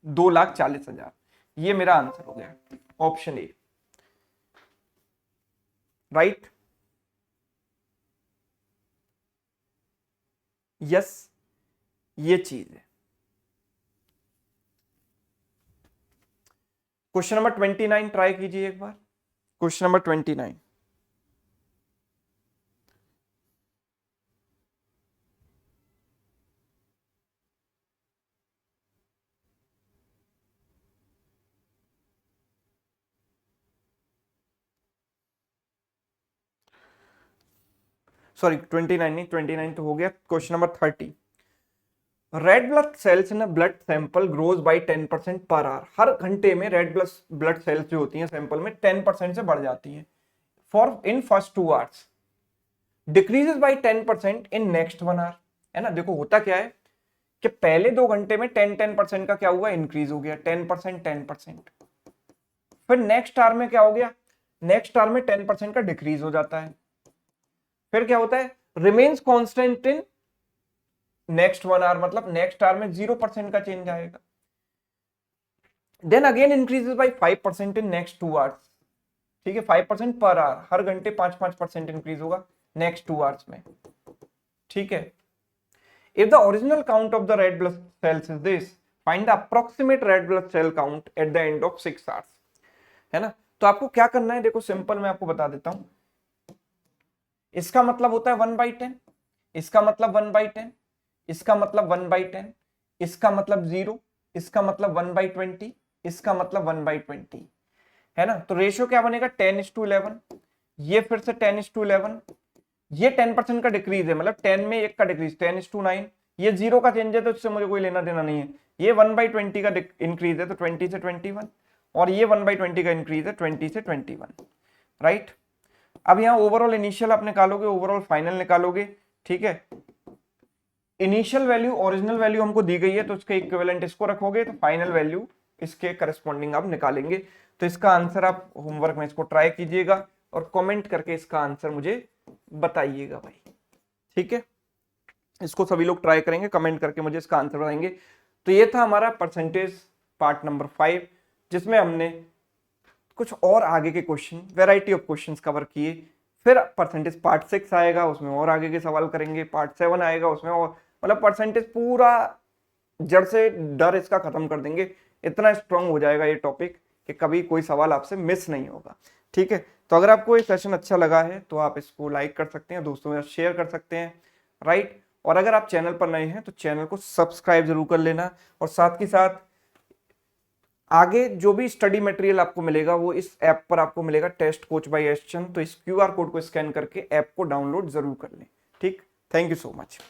2,40,000। ये मेरा आंसर हो गया, ऑप्शन ए, राइट? यस, ये चीज है। क्वेश्चन नंबर 29 ट्राई कीजिए एक बार। Question number 29। सॉरी 29 नहीं, 29 तो हो गया। Question number 30। Red blood sales in blood sample grows bye 10% per hour. हर घंटे में रेड ब्लड सेल्स जो होती हैं सैंपल में 10% से बढ़ जाती हैं for in first 2 hours, decreases by 10% in next 1 hour, है ना? देखो होता क्या है कि पहले 2 घंटे में 10% का क्या हुआ? इंक्रीज हो गया 10%, 10%। फिर नेक्स्ट आवर में क्या हो गया? नेक्स्ट आवर में 10% का डिक्रीज हो जाता है। फिर क्या होता है? Remains constant in next 1 hour, मतलब नेक्स्ट आवर में 0% का चेंज आएगा। Then again increases by 5% in next 2 hours, ठीक है? 5% पर आवर, हर घंटे 5-5% इंक्रीज होगा नेक्स्ट 2 आवर्स में, ठीक है? If the original count of the red blood cells is this, find the approximate red blood cell count at the end of 6 hours, है ना? तो आपको क्या करना है, देखो सिंपल मैं आपको बता देता हूं। इसका मतलब होता है 1/10, इसका मतलब 1/10, इसका मतलब 1/10, इसका मतलब 0, इसका मतलब 1/20, इसका मतलब 1/20 है ना। तो रेशियो क्या बनेगा 10:11, ये फिर से 10:11, ये 10% का डिक्रीज है, मतलब 10 में 1 का डिक्रीज 10:9, ये 0 का चेंज है तो इससे मुझे कोई लेना देना नहीं है। ये 1/20 का इंक्रीज है तो 20 से 21, और ये 1/20 का इंक्रीज है 20 से 21, राइट। अब यहाँ ओवरऑल इनिशियल आप निकालोगे, ओवरऑल फाइनल निकालोगे, ठीक है। इनिशियल वैल्यू ओरिजिनल वैल्यू हमको दी गई है तो इसके इक्विवेलेंट इसको रखोगे तो फाइनल वैल्यू इसके करस्पॉन्डिंग आप निकालेंगे। तो इसका आंसर आप होमवर्क में इसको ट्राई कीजिएगा और कमेंट करके इसका आंसर मुझे बताइएगा भाई, ठीक है। इसको सभी लोग ट्राई करेंगे, कमेंट करके मुझे इसका आंसर बताएंगे। तो ये था हमारा परसेंटेज पार्ट नंबर 5, जिसमें हमने कुछ और आगे के question, variety of questions cover किए। फिर परसेंटेज पार्ट 6 आएगा, उसमें और आगे के सवाल करेंगे। पार्ट 7 आएगा, उसमें और मतलब परसेंटेज पूरा जड़ से डर इसका खत्म कर देंगे। इतना स्ट्रांग हो जाएगा ये टॉपिक कि कभी कोई सवाल आपसे मिस नहीं होगा, ठीक है। तो अगर आपको ये सेशन अच्छा लगा है तो आप इसको लाइक कर सकते हैं, दोस्तों में शेयर कर सकते हैं, राइट। और अगर आप चैनल पर नए हैं तो चैनल को सब्सक्राइब जरूर कर लेना। और साथ ही साथ आगे जो भी स्टडी मटेरियल आपको मिलेगा वो इस ऐप पर आपको मिलेगा, टेस्ट कोच बाय एस चंद। तो इस QR कोड को स्कैन करके ऐप को डाउनलोड जरूर कर लें, ठीक। Thank you so much.